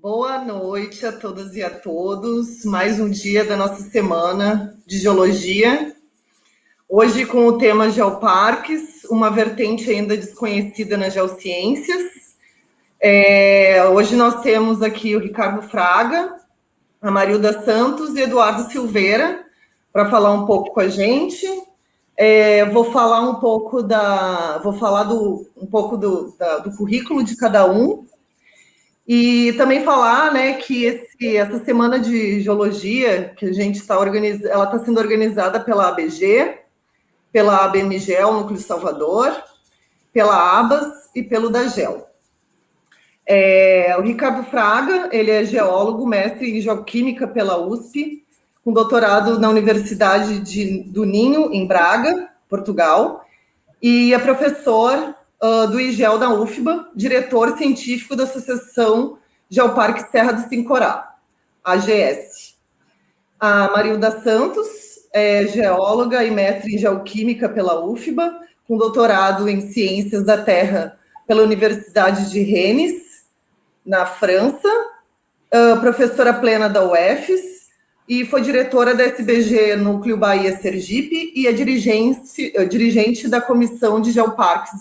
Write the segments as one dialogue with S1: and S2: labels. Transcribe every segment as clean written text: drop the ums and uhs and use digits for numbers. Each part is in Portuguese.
S1: Boa noite a todas e a todos. Mais um dia da nossa semana de geologia. Hoje com o tema geoparques, uma vertente ainda desconhecida nas geociências. Hoje nós temos aqui o Ricardo Fraga, a Marilda Santos e Eduardo Silveira para falar um pouco com a gente. Vou falar um pouco do currículo de cada um. E também falar, né, que essa semana de geologia que a gente está organizando, ela está sendo organizada pela ABG, pela ABMGEL, Núcleo de Salvador, pela ABAS e pelo DAGEL. O Ricardo Fraga, ele é geólogo, mestre em geoquímica pela USP, com doutorado na Universidade do Ninho, em Braga, Portugal, e é professor do IGEL da UFBA, diretor científico da Associação Geoparque Serra do Sincorá, AGS. A Marilda Santos é geóloga e mestre em geoquímica pela UFBA, com doutorado em ciências da terra pela Universidade de Rennes, na França, professora plena da UFES, e foi diretora da SBG Núcleo Bahia Sergipe e é dirigente da Comissão de Geoparques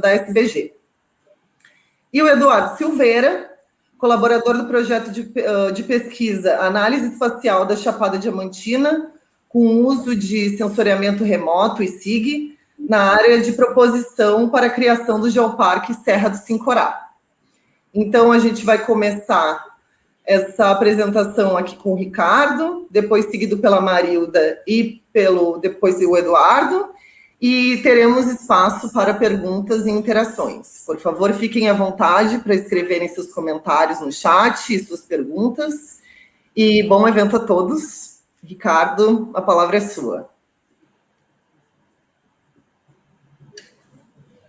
S1: da SBG. E o Eduardo Silveira, colaborador do projeto de pesquisa Análise Espacial da Chapada Diamantina, com uso de sensoriamento remoto e SIG, na área de proposição para a criação do Geoparque Serra do Sincorá. Então, a gente vai começar essa apresentação aqui com o Ricardo, depois seguido pela Marilda e depois o Eduardo, e teremos espaço para perguntas e interações. Por favor, fiquem à vontade para escreverem seus comentários no chat e suas perguntas. E bom evento a todos. Ricardo, a palavra é sua.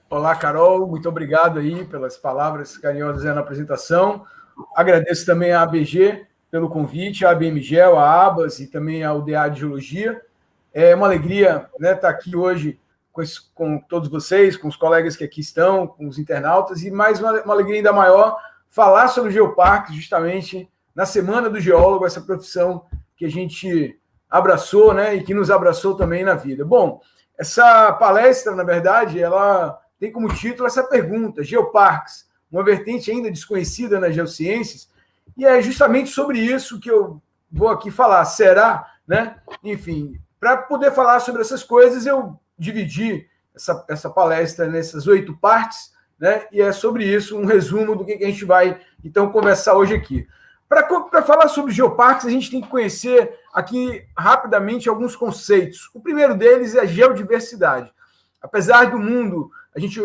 S2: Olá, Carol, muito obrigado aí pelas palavras carinhosas na apresentação. Agradeço também à ABG pelo convite, à ABMGEL, à ABAS e também ao DA de Geologia. É uma alegria, né, estar aqui hoje com todos vocês, com os colegas que aqui estão, com os internautas, e mais uma alegria ainda maior, falar sobre geoparques justamente na Semana do Geólogo, essa profissão que a gente abraçou, né, e que nos abraçou também na vida. Bom, essa palestra, na verdade, ela tem como título essa pergunta, geoparques, uma vertente ainda desconhecida nas geociências, e é justamente sobre isso que eu vou aqui falar. Será, né? Enfim, para poder falar sobre essas coisas, eu dividi essa palestra nessas 8 partes, né? E é sobre isso um resumo do que a gente vai, então, conversar hoje aqui. Para falar sobre geoparques, a gente tem que conhecer aqui rapidamente alguns conceitos. O primeiro deles é a geodiversidade. Apesar do mundo,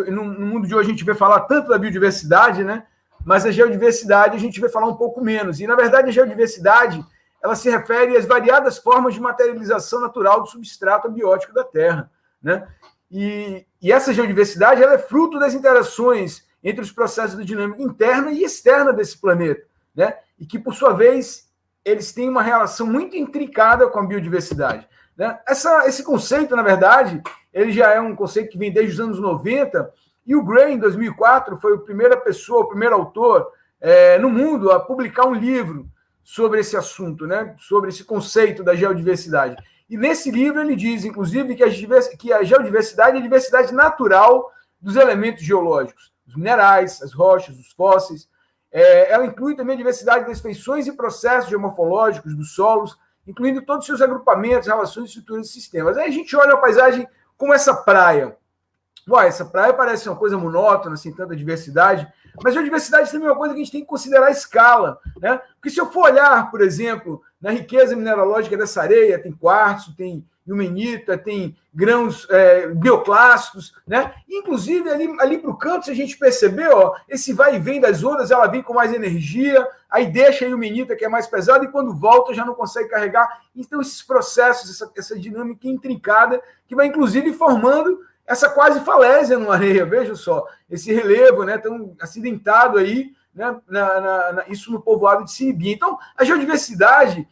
S2: no mundo de hoje a gente vai falar tanto da biodiversidade, né? Mas a geodiversidade a gente vai falar um pouco menos. E, na verdade, a geodiversidade ela se refere às variadas formas de materialização natural do substrato abiótico da Terra, né? E essa geodiversidade ela é fruto das interações entre os processos de dinâmica interna e externa desse planeta, né? E que, por sua vez, eles têm uma relação muito intrincada com a biodiversidade, né? Esse conceito, na verdade, ele já é um conceito que vem desde os anos 90, e o Gray, em 2004, foi a primeira pessoa, o primeiro autor no mundo a publicar um livro sobre esse assunto, né? Sobre esse conceito da geodiversidade. E nesse livro ele diz, inclusive, que a geodiversidade é a diversidade natural dos elementos geológicos, os minerais, as rochas, os fósseis. Ela inclui também a diversidade das feições e processos geomorfológicos dos solos, incluindo todos os seus agrupamentos, relações, estruturas e sistemas. Aí a gente olha a paisagem como essa praia. Ué, essa praia parece uma coisa monótona, assim, tanta diversidade, mas a diversidade também é uma coisa que a gente tem que considerar a escala, né? Porque se eu for olhar, por exemplo, na riqueza mineralógica dessa areia, tem quartzo, tem ilmenita, tem grãos bioclásticos, né? Inclusive, ali para o canto, se a gente perceber, ó, esse vai e vem das ondas, ela vem com mais energia, aí deixa a ilmenita, que é mais pesada, e quando volta já não consegue carregar. Então, esses processos, essa dinâmica intrincada, que vai, inclusive, formando essa quase falésia numa areia, veja só, esse relevo, né, tão acidentado aí, né, isso no povoado de Siribim. Então, a geodiversidade,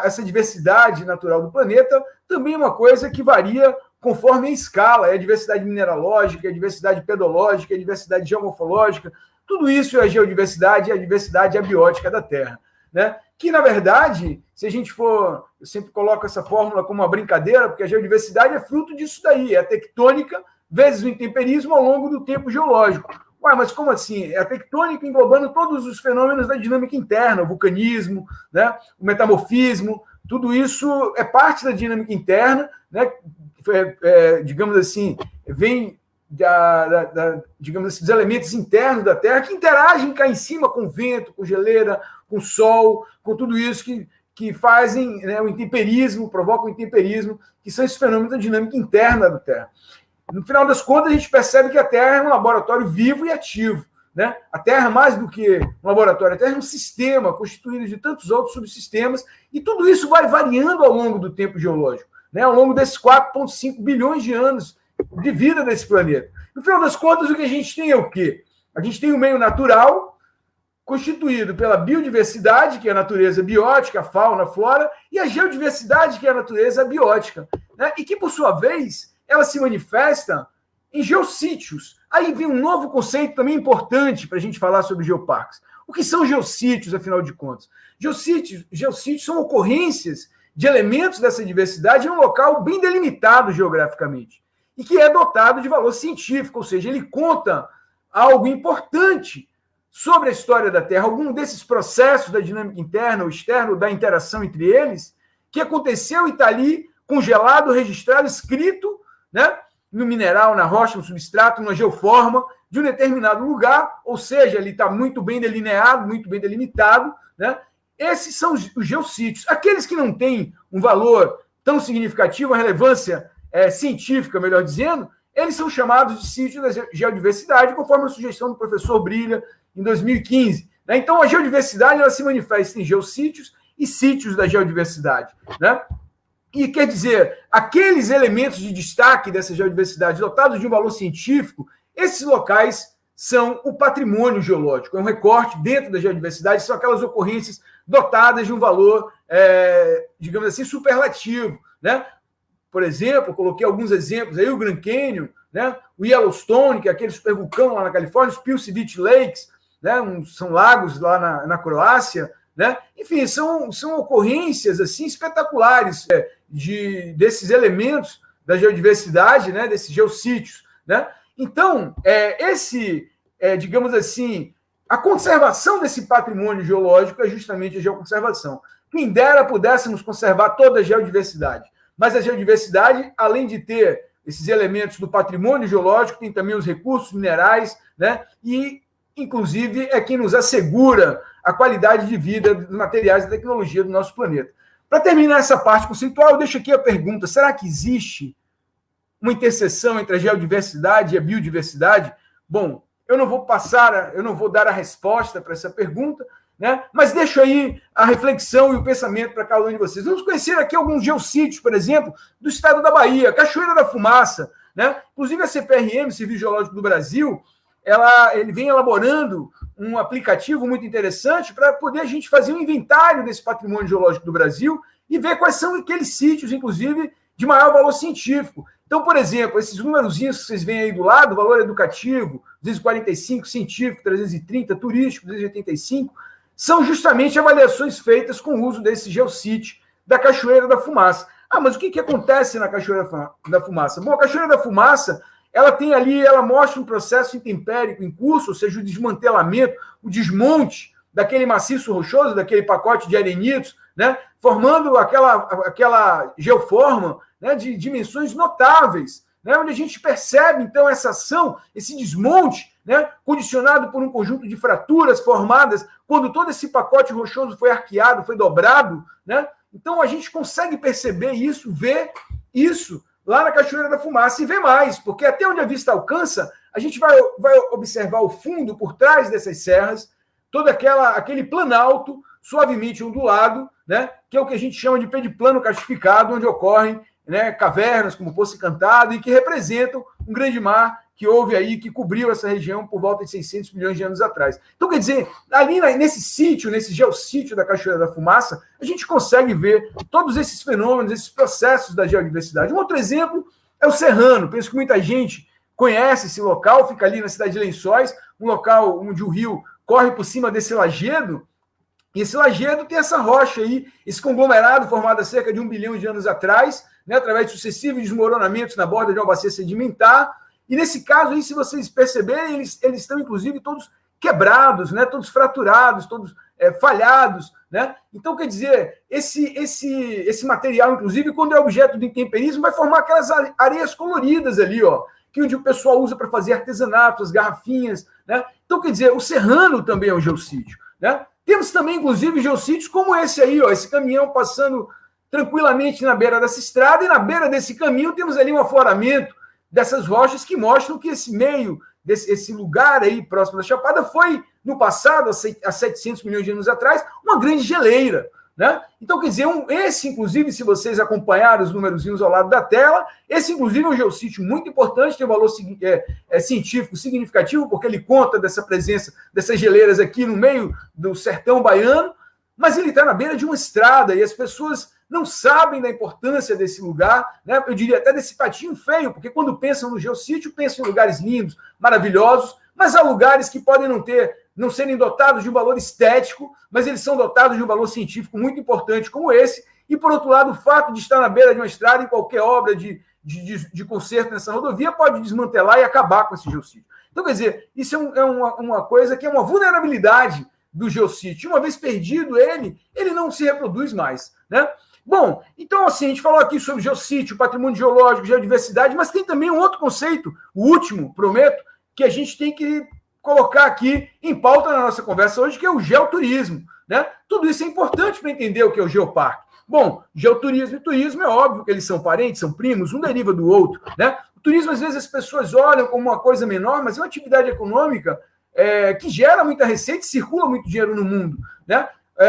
S2: essa diversidade natural do planeta, também é uma coisa que varia conforme a escala, é a diversidade mineralógica, é a diversidade pedológica, é a diversidade geomorfológica, Tudo isso é a geodiversidade e a diversidade abiótica da Terra, né? Que, na verdade, se a gente for... Eu sempre coloco essa fórmula como uma brincadeira, porque a geodiversidade é fruto disso daí, é a tectônica vezes o intemperismo ao longo do tempo geológico. Ué, mas como assim? É a tectônica englobando todos os fenômenos da dinâmica interna, o vulcanismo, né? O metamorfismo, tudo isso é parte da dinâmica interna, né? Digamos assim, vem digamos assim, dos elementos internos da Terra que interagem cá em cima com o vento, com geleira, com o sol, com tudo isso que fazem, né, o intemperismo, provocam o intemperismo, que são esses fenômenos da dinâmica interna da Terra. No final das contas, a gente percebe que a Terra é um laboratório vivo e ativo, né? A Terra, mais do que um laboratório, a Terra é um sistema constituído de tantos outros subsistemas, e tudo isso vai variando ao longo do tempo geológico, né? Ao longo desses 4,5 bilhões de anos de vida desse planeta. No final das contas, o que a gente tem é o quê? A gente tem um meio natural constituído pela biodiversidade, que é a natureza biótica, a fauna, a flora, e a geodiversidade, que é a natureza abiótica, né? E que, por sua vez, ela se manifesta em geossítios. Aí vem um novo conceito também importante para a gente falar sobre geoparques. O que são geossítios, afinal de contas? Geossítios são ocorrências de elementos dessa diversidade em um local bem delimitado geograficamente e que é dotado de valor científico, ou seja, ele conta algo importante sobre a história da Terra, algum desses processos da dinâmica interna ou externa, da interação entre eles, que aconteceu e está ali congelado, registrado, escrito, né, no mineral, na rocha, no substrato, numa geoforma de um determinado lugar, ou seja, ele está muito bem delineado, muito bem delimitado, né? Esses são os geossítios. Aqueles que não têm um valor tão significativo, uma relevância científica, melhor dizendo, eles são chamados de sítios da geodiversidade, conforme a sugestão do professor Brilha em 2015. Né? Então, a geodiversidade ela se manifesta em geossítios e sítios da geodiversidade, né? E quer dizer, aqueles elementos de destaque dessa geodiversidade dotados de um valor científico, esses locais são o patrimônio geológico. É um recorte dentro da geodiversidade, são aquelas ocorrências dotadas de um valor, digamos assim, superlativo, né? Por exemplo, coloquei alguns exemplos aí, o Grand Canyon, né? O Yellowstone, que é aquele supervulcão lá na Califórnia, os Pilce Beach Lakes, né? São lagos lá na Croácia, né? Enfim, são ocorrências assim espetaculares desses elementos da geodiversidade, né? Desses geossítios, né? Então, digamos assim, a conservação desse patrimônio geológico é justamente a geoconservação. Quem dera pudéssemos conservar toda a geodiversidade, mas a geodiversidade, além de ter esses elementos do patrimônio geológico, tem também os recursos minerais, né? E, inclusive, é quem nos assegura a qualidade de vida dos materiais e tecnologia do nosso planeta. Para terminar essa parte conceitual, eu deixo aqui a pergunta: será que existe uma interseção entre a geodiversidade e a biodiversidade? Bom, eu não vou dar a resposta para essa pergunta, né? Mas deixo aí a reflexão e o pensamento para cada um de vocês. Vamos conhecer aqui alguns geossítios, por exemplo, do estado da Bahia, Cachoeira da Fumaça, né? Inclusive a CPRM, Serviço Geológico do Brasil, ele vem elaborando um aplicativo muito interessante para poder a gente fazer um inventário desse patrimônio geológico do Brasil e ver quais são aqueles sítios, inclusive, de maior valor científico. Então, por exemplo, esses númerozinhos que vocês veem aí do lado, valor educativo, 245, científico, 330, turístico, 285, são justamente avaliações feitas com o uso desse geossítio da Cachoeira da Fumaça. Ah, mas o que acontece na Cachoeira da Fumaça? Bom, a Cachoeira da Fumaça, ela mostra um processo intempérico em curso, ou seja, o desmantelamento, o desmonte daquele maciço rochoso, daquele pacote de arenitos, né, formando aquela geoforma, né, de dimensões notáveis, né, onde a gente percebe, então, essa ação, esse desmonte, né, condicionado por um conjunto de fraturas formadas quando todo esse pacote rochoso foi arqueado, foi dobrado, né? Então, a gente consegue perceber isso, ver isso lá na Cachoeira da Fumaça e ver mais, porque até onde a vista alcança, a gente vai observar o fundo por trás dessas serras, todo aquele planalto suavemente ondulado, né, que é o que a gente chama de pediplano castificado, onde ocorrem, né, cavernas como Poço Encantado e que representam um grande mar que houve aí, que cobriu essa região por volta de 600 milhões de anos atrás. Então, quer dizer, ali nesse sítio, nesse geossítio da Cachoeira da Fumaça, a gente consegue ver todos esses fenômenos, esses processos da geodiversidade. Um outro exemplo é o Serrano. Penso que muita gente conhece esse local, fica ali na cidade de Lençóis, um local onde o rio corre por cima desse lajedo, e esse lajedo tem essa rocha aí, esse conglomerado formado há cerca de 1 bilhão de anos atrás, né, através de sucessivos desmoronamentos na borda de uma bacia sedimentar. E nesse caso aí, se vocês perceberem, eles estão, inclusive, todos quebrados, né, todos fraturados, todos falhados. Né? Então, quer dizer, esse material, inclusive, quando é objeto do intemperismo, vai formar aquelas areias coloridas ali, ó, que onde o pessoal usa para fazer artesanato, as garrafinhas. Né? Então, quer dizer, o Serrano também é um geossítio. Né? Temos também, inclusive, geossítios como esse aí, ó, esse caminhão passando tranquilamente na beira dessa estrada, e na beira desse caminho temos ali um afloramento dessas rochas que mostram que esse meio, esse lugar aí próximo da Chapada foi, no passado, há 700 milhões de anos atrás, uma grande geleira. Né? Então, quer dizer, esse, inclusive, se vocês acompanharem os numerozinhos ao lado da tela, esse, inclusive, é um geossítio muito importante, tem um valor científico significativo, porque ele conta dessa presença dessas geleiras aqui no meio do sertão baiano, mas ele está na beira de uma estrada, e as pessoas não sabem da importância desse lugar, né? Eu diria até desse patinho feio, porque quando pensam no geossítio, pensam em lugares lindos, maravilhosos, mas há lugares que podem não serem dotados de um valor estético, mas eles são dotados de um valor científico muito importante como esse, e, por outro lado, o fato de estar na beira de uma estrada, em qualquer obra de conserto nessa rodovia, pode desmantelar e acabar com esse geossítio. Então, quer dizer, isso é uma coisa que é uma vulnerabilidade do geossítio. Uma vez perdido ele não se reproduz mais. Né? Bom, então, assim, a gente falou aqui sobre geossítio, patrimônio geológico, geodiversidade, mas tem também um outro conceito, o último, prometo, que a gente tem que colocar aqui em pauta na nossa conversa hoje, que é o geoturismo. Né? Tudo isso é importante para entender o que é o geoparque. Bom, geoturismo e turismo é óbvio que eles são parentes, são primos, um deriva do outro. Né? O turismo, às vezes, as pessoas olham como uma coisa menor, mas é uma atividade econômica que gera muita receita e circula muito dinheiro no mundo. Né?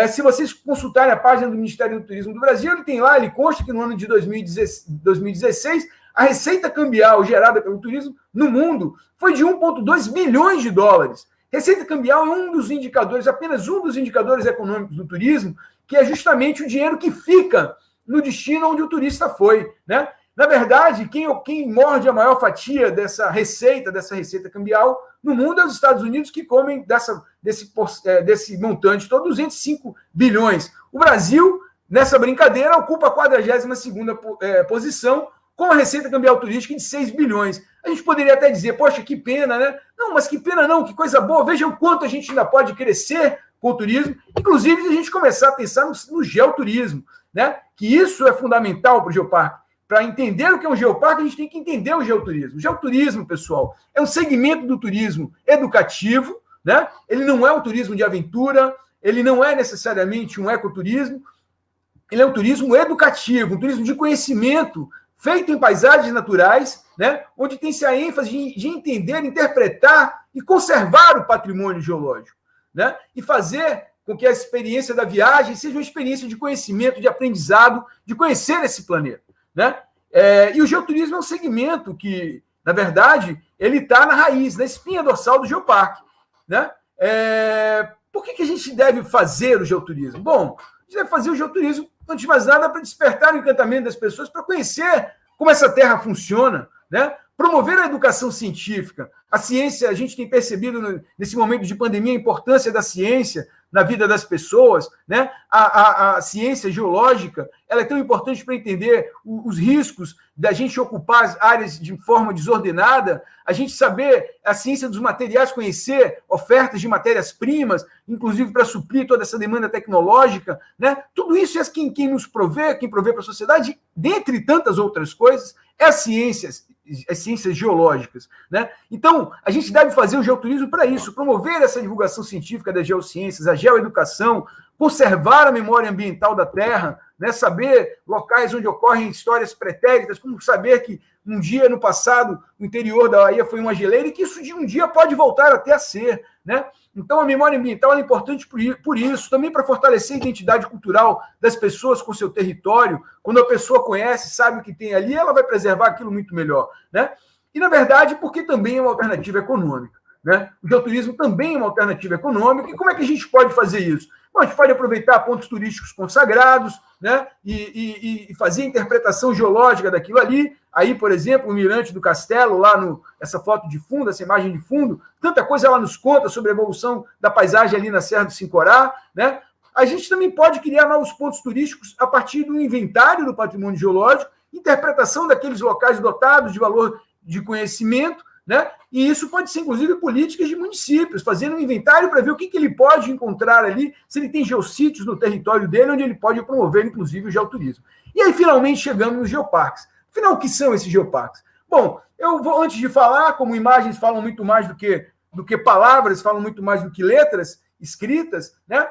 S2: Se vocês consultarem a página do Ministério do Turismo do Brasil, ele consta que no ano de 2016, a receita cambial gerada pelo turismo no mundo foi de 1,2 bilhões de dólares. Receita cambial é um dos indicadores, apenas um dos indicadores econômicos do turismo, que é justamente o dinheiro que fica no destino onde o turista foi. Né? Na verdade, quem morde a maior fatia dessa receita cambial no mundo é os Estados Unidos, que comem desse montante todo 205 bilhões. O Brasil, nessa brincadeira, ocupa a 42ª posição, com a receita cambial turística de 6 bilhões. A gente poderia até dizer, poxa, que pena, né? Não, mas que pena não, que coisa boa. Veja o quanto a gente ainda pode crescer com o turismo, inclusive se a gente começar a pensar no geoturismo, né? Que isso é fundamental para o geoparque. Para entender o que é um geoparque, a gente tem que entender o geoturismo. O geoturismo, pessoal, é um segmento do turismo educativo, né? Ele não é um turismo de aventura, ele não é necessariamente um ecoturismo, ele é um turismo educativo, um turismo de conhecimento, feito em paisagens naturais, né? Onde tem-se a ênfase de entender, interpretar e conservar o patrimônio geológico, né? E fazer com que a experiência da viagem seja uma experiência de conhecimento, de aprendizado, de conhecer esse planeta. Né? E o geoturismo é um segmento que, na verdade, ele está na raiz, na espinha dorsal do geoparque. Né? Por que a gente deve fazer o geoturismo? Bom, a gente deve fazer o geoturismo, antes de mais nada, para despertar o encantamento das pessoas, para conhecer como essa terra funciona, né? Promover a educação científica. A ciência, a gente tem percebido nesse momento de pandemia a importância da ciência na vida das pessoas, né? A ciência geológica, ela é tão importante para entender os riscos da gente ocupar as áreas de forma desordenada, a gente saber a ciência dos materiais, conhecer ofertas de matérias-primas, inclusive para suprir toda essa demanda tecnológica, né? Tudo isso é quem nos provê, quem provê para a sociedade, dentre tantas outras coisas, é as ciências geológicas. Né? Então, a gente deve fazer o geoturismo para isso, promover essa divulgação científica das geociências, a geoeducação, conservar a memória ambiental da Terra, né? Saber locais onde ocorrem histórias pretéritas, como saber que um dia no passado o interior da Bahia foi uma geleira e que isso de um dia pode voltar até a ser. Né? Então, a memória ambiental é importante por isso, também para fortalecer a identidade cultural das pessoas com seu território. Quando a pessoa conhece, sabe o que tem ali, ela vai preservar aquilo muito melhor. Né? E, na verdade, porque também é uma alternativa econômica. né? O geoturismo também é uma alternativa econômica. E como é que a gente pode fazer isso? Bom, a gente pode aproveitar pontos turísticos consagrados, né? E fazer a interpretação geológica daquilo ali. Aí, por exemplo, o Mirante do Castelo, essa foto de fundo, essa imagem de fundo, tanta coisa ela nos conta sobre a evolução da paisagem ali na Serra do Sincorá, né? A gente também pode criar novos pontos turísticos a partir do inventário do patrimônio geológico, interpretação daqueles locais dotados de valor de conhecimento, né? E isso pode ser, inclusive, políticas de municípios, fazendo um inventário para ver o que ele pode encontrar ali, se ele tem geossítios no território dele, onde ele pode promover, inclusive, o geoturismo. E aí, finalmente, chegamos nos geoparques. Afinal, o que são esses geoparques? Bom, eu vou, antes de falar, como imagens falam muito mais do que palavras, falam muito mais do que letras escritas, né?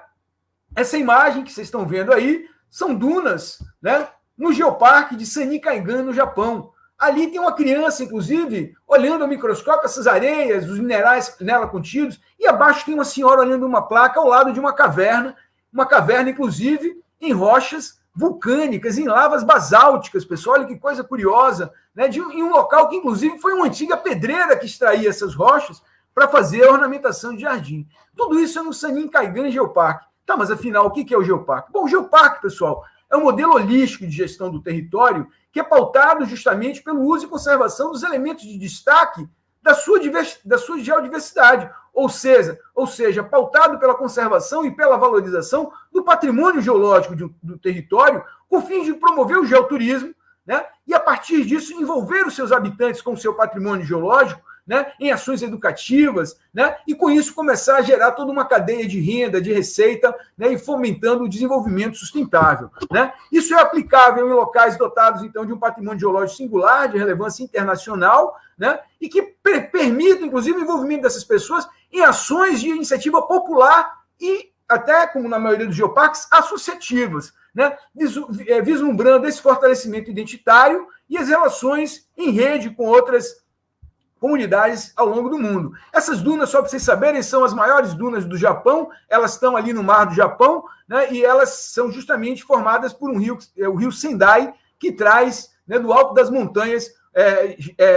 S2: Essa imagem que vocês estão vendo aí são dunas, né? No geoparque de Sanikaigan, no Japão. Ali tem uma criança, inclusive, olhando ao microscópio essas areias, os minerais nela contidos, e abaixo tem uma senhora olhando uma placa ao lado de uma caverna, inclusive, em rochas vulcânicas, em lavas basálticas, pessoal, olha que coisa curiosa, né? Em um local que, inclusive, foi uma antiga pedreira que extraía essas rochas para fazer a ornamentação de jardim. Tudo isso é no Sanikaigan Geoparque. Tá, mas afinal, o que é o geoparque? Bom, o geoparque, pessoal, é um modelo holístico de gestão do território que é pautado justamente pelo uso e conservação dos elementos de destaque da sua geodiversidade, ou seja, pautado pela conservação e pela valorização do patrimônio geológico do território, com fim de promover o geoturismo, né? E, a partir disso, envolver os seus habitantes com o seu patrimônio geológico, né, em ações educativas, né, e com isso começar a gerar toda uma cadeia de renda, de receita, né, e fomentando o desenvolvimento sustentável, né? Isso é aplicável em locais dotados, então, de um patrimônio geológico singular, de relevância internacional, né, e que permita, inclusive, o envolvimento dessas pessoas em ações de iniciativa popular e até, como na maioria dos geoparques, associativas, né, vislumbrando esse fortalecimento identitário e as relações em rede com outras comunidades ao longo do mundo. Essas dunas, só para vocês saberem, são as maiores dunas do Japão, elas estão ali no mar do Japão, né, e elas são justamente formadas por um rio, o rio Sendai, que traz, né, do alto das montanhas,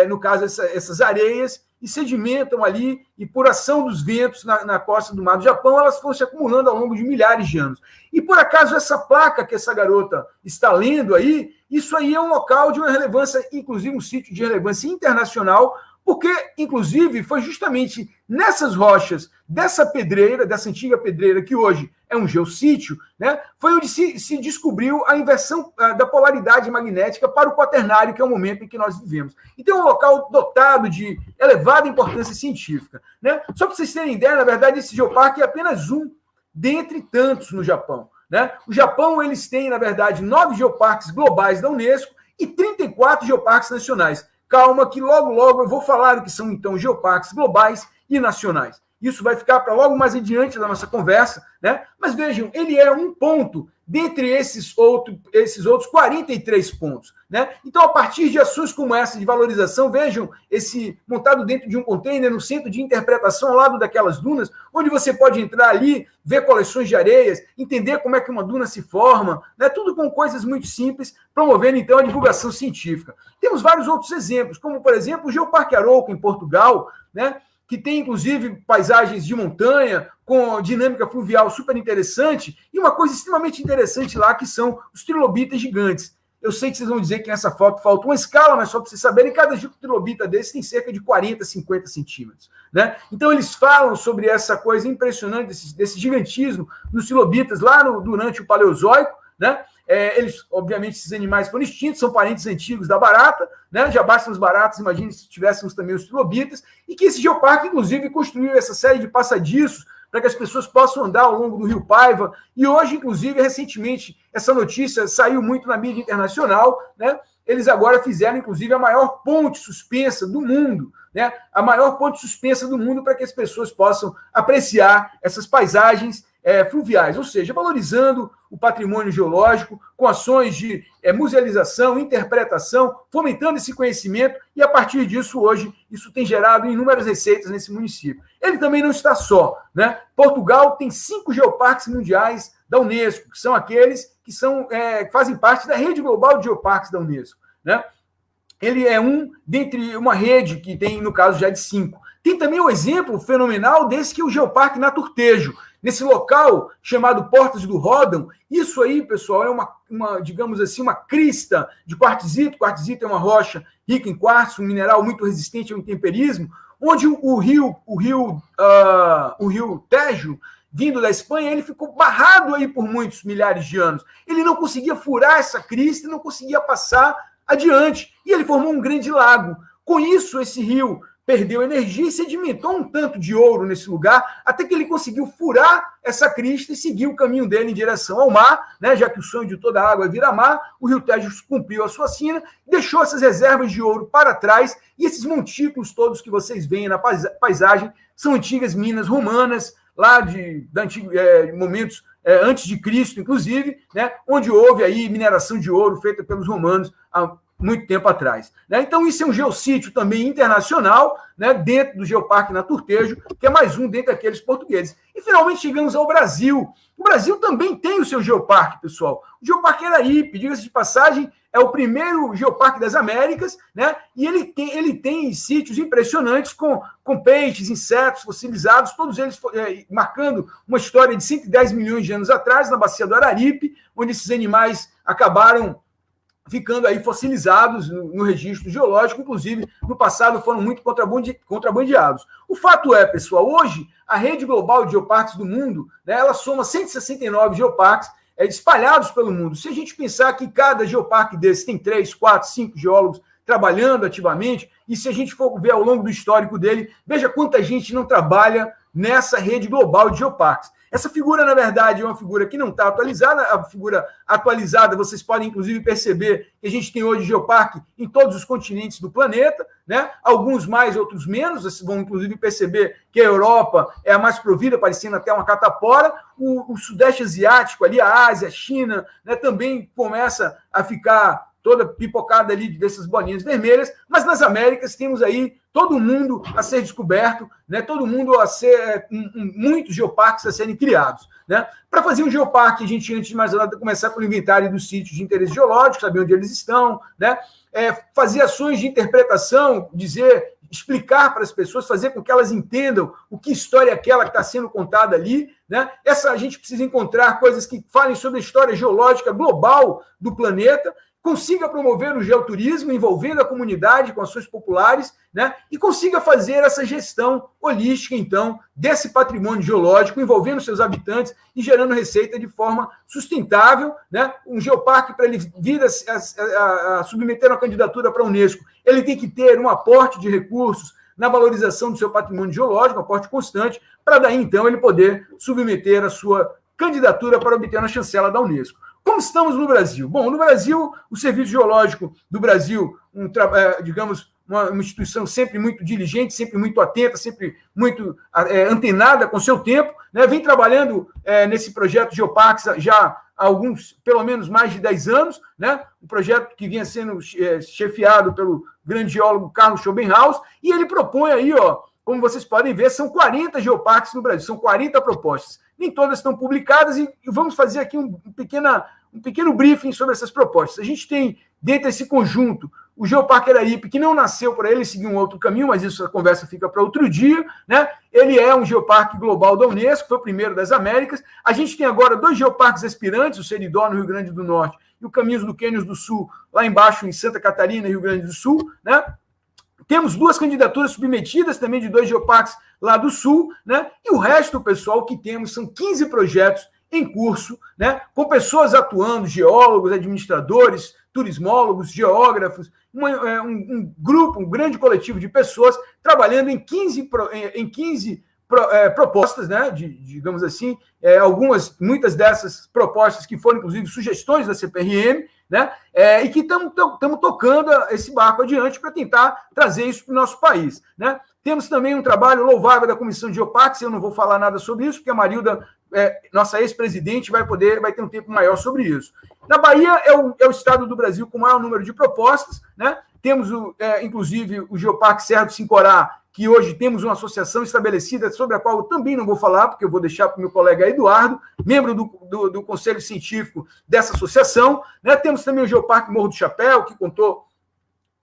S2: no caso, essas areias, e sedimentam ali, e por ação dos ventos na costa do mar do Japão, elas foram se acumulando ao longo de milhares de anos. E por acaso essa placa que essa garota está lendo aí, isso aí é um local de uma relevância, inclusive um sítio de relevância internacional, porque, inclusive, foi justamente nessas rochas dessa pedreira, dessa antiga pedreira, que hoje é um geossítio, né, foi onde se descobriu a inversão da polaridade magnética para o quaternário, que é o momento em que nós vivemos. Então, é um local dotado de elevada importância científica, né? Só para vocês terem ideia, na verdade, esse geoparque é apenas um dentre tantos no Japão, né? O Japão, eles têm, na verdade, 9 geoparques globais da Unesco e 34 geoparques nacionais. Calma que logo, logo eu vou falar o que são, então, geoparques globais e nacionais. Isso vai ficar para logo mais adiante da nossa conversa, né? Mas vejam, ele é um ponto dentre esses outros 43 pontos, né? Então, a partir de ações como essa de valorização, vejam esse montado dentro de um container no centro de interpretação ao lado daquelas dunas, onde você pode entrar ali, ver coleções de areias, entender como é que uma duna se forma, né? Tudo com coisas muito simples, promovendo, então, a divulgação científica. Temos vários outros exemplos, como, por exemplo, o Geoparque Arouca, em Portugal, né, que tem, inclusive, paisagens de montanha, com dinâmica fluvial super interessante, e uma coisa extremamente interessante lá, que são os trilobitas gigantes. Eu sei que vocês vão dizer que nessa foto falta uma escala, mas só para vocês saberem, cada trilobita desse tem cerca de 40, 50 centímetros, né? Então, eles falam sobre essa coisa impressionante, desse gigantismo dos trilobitas lá durante o Paleozoico, né? Eles, obviamente, esses animais foram extintos, são parentes antigos da barata, né? Já bastam os baratas, imagine se tivéssemos também os trilobitas, e que esse geoparque, inclusive, construiu essa série de passadiços para que as pessoas possam andar ao longo do Rio Paiva, e hoje, inclusive, recentemente, essa notícia saiu muito na mídia internacional, né? Eles agora fizeram, inclusive, a maior ponte suspensa do mundo, né? A maior ponte suspensa do mundo para que as pessoas possam apreciar essas paisagens fluviais, ou seja, valorizando o patrimônio geológico com ações de musealização, interpretação, fomentando esse conhecimento, e a partir disso, hoje, isso tem gerado inúmeras receitas nesse município. Ele também não está só, né? Portugal tem 5 geoparques mundiais da Unesco, que são aqueles que fazem parte da rede global de geoparques da Unesco, né? Ele é um dentre uma rede que tem, no caso, já de 5. Tem também um exemplo fenomenal desse que é o Geoparque Naturtejo, nesse local chamado Portas do Ródão. Isso aí, pessoal, é uma digamos assim, uma crista de quartzito. Quartzito é uma rocha rica em quartzo, um mineral muito resistente ao intemperismo, onde o rio Tejo, vindo da Espanha, ele ficou barrado aí por muitos milhares de anos. Ele não conseguia furar essa crista, não conseguia passar adiante, e ele formou um grande lago. Com isso, esse rio perdeu energia e sedimentou um tanto de ouro nesse lugar, até que ele conseguiu furar essa crista e seguir o caminho dele em direção ao mar, né? Já que o sonho de toda a água é vir a mar, o rio Tejo cumpriu a sua sina, deixou essas reservas de ouro para trás, e esses montículos todos que vocês veem na paisagem são antigas minas romanas, lá de momentos antes de Cristo, inclusive, né? Onde houve aí mineração de ouro feita pelos romanos há muito tempo atrás. Né? Então, isso é um geossítio também internacional, né, dentro do Geoparque Naturtejo, que é mais um dentre aqueles portugueses. E, finalmente, chegamos ao Brasil. O Brasil também tem o seu geoparque, pessoal. O Geoparque Araripe, diga-se de passagem, é o primeiro geoparque das Américas, né? E ele tem sítios impressionantes com peixes, insetos fossilizados, todos eles marcando uma história de 110 milhões de anos atrás, na bacia do Araripe, onde esses animais acabaram ficando aí fossilizados no registro geológico, inclusive no passado foram muito contrabandeados. O fato é, pessoal, hoje a rede global de geoparques do mundo, né, ela soma 169 geoparques espalhados pelo mundo. Se a gente pensar que cada geoparque desse tem 3, 4, 5 geólogos trabalhando ativamente, e se a gente for ver ao longo do histórico dele, veja quanta gente não trabalha nessa rede global de geoparques. Essa figura, na verdade, é uma figura que não está atualizada. A figura atualizada, vocês podem, inclusive, perceber que a gente tem hoje geoparque em todos os continentes do planeta, né? Alguns mais, outros menos. Vocês vão, inclusive, perceber que a Europa é a mais provida, parecendo até uma catapora. O Sudeste Asiático, ali, a Ásia, a China, né, também começa a ficar toda pipocada ali dessas bolinhas vermelhas, mas nas Américas temos aí todo mundo a ser descoberto, né? Todo mundo a ser, muitos geoparques a serem criados. Né? Para fazer um geoparque, a gente, antes de mais nada, começar com o inventário dos sítios de interesse geológico, saber onde eles estão, né? Fazer ações de interpretação, explicar para as pessoas, fazer com que elas entendam o que história é aquela que está sendo contada ali. Né? A gente precisa encontrar coisas que falem sobre a história geológica global do planeta, consiga promover o geoturismo, envolvendo a comunidade com ações populares, né? E consiga fazer essa gestão holística, então, desse patrimônio geológico, envolvendo seus habitantes e gerando receita de forma sustentável. Né? Um geoparque, para ele vir a submeter uma candidatura para a Unesco, ele tem que ter um aporte de recursos na valorização do seu patrimônio geológico, um aporte constante, para daí, então, ele poder submeter a sua candidatura para obter uma chancela da Unesco. Como estamos no Brasil? Bom, no Brasil, o Serviço Geológico do Brasil, digamos, uma instituição sempre muito diligente, sempre muito atenta, sempre muito antenada com o seu tempo, né? Vem trabalhando nesse projeto Geoparques já há pelo menos mais de 10 anos, né? Um projeto que vinha sendo chefiado pelo grande geólogo Carlos Schopenhaus, e ele propõe aí, como vocês podem ver, são 40 geoparques no Brasil, são 40 propostas. Nem todas estão publicadas, e vamos fazer aqui um pequeno briefing sobre essas propostas. A gente tem, dentro desse conjunto, o Geoparque Araripe, que não nasceu para ele seguir um outro caminho, mas isso a conversa fica para outro dia. Né? Ele é um geoparque global da Unesco, foi o primeiro das Américas. A gente tem agora 2 geoparques aspirantes, o Seridó, no Rio Grande do Norte, e o Caminhos do Quênios do Sul, lá embaixo, em Santa Catarina, Rio Grande do Sul. Né? Temos 2 candidaturas submetidas também de 2 geoparques lá do Sul, né? E o resto, pessoal, que temos são 15 projetos em curso, né? Com pessoas atuando, geólogos, administradores, turismólogos, geógrafos, um grupo, um grande coletivo de pessoas trabalhando em 15 propostas, né? Digamos assim, muitas dessas propostas que foram, inclusive, sugestões da CPRM, né? E que estamos tocando esse barco adiante para tentar trazer isso para o nosso país. Né? Temos também um trabalho louvável da Comissão de Geoparques, eu não vou falar nada sobre isso, porque a Marilda, nossa ex-presidente, vai ter um tempo maior sobre isso. Na Bahia é o estado do Brasil com o maior número de propostas. Né? Temos, inclusive, o Geoparque Serra do Sincorá, que hoje temos uma associação estabelecida, sobre a qual eu também não vou falar, porque eu vou deixar para o meu colega Eduardo, membro do Conselho Científico dessa associação. Né? Temos também o Geoparque Morro do Chapéu, que contou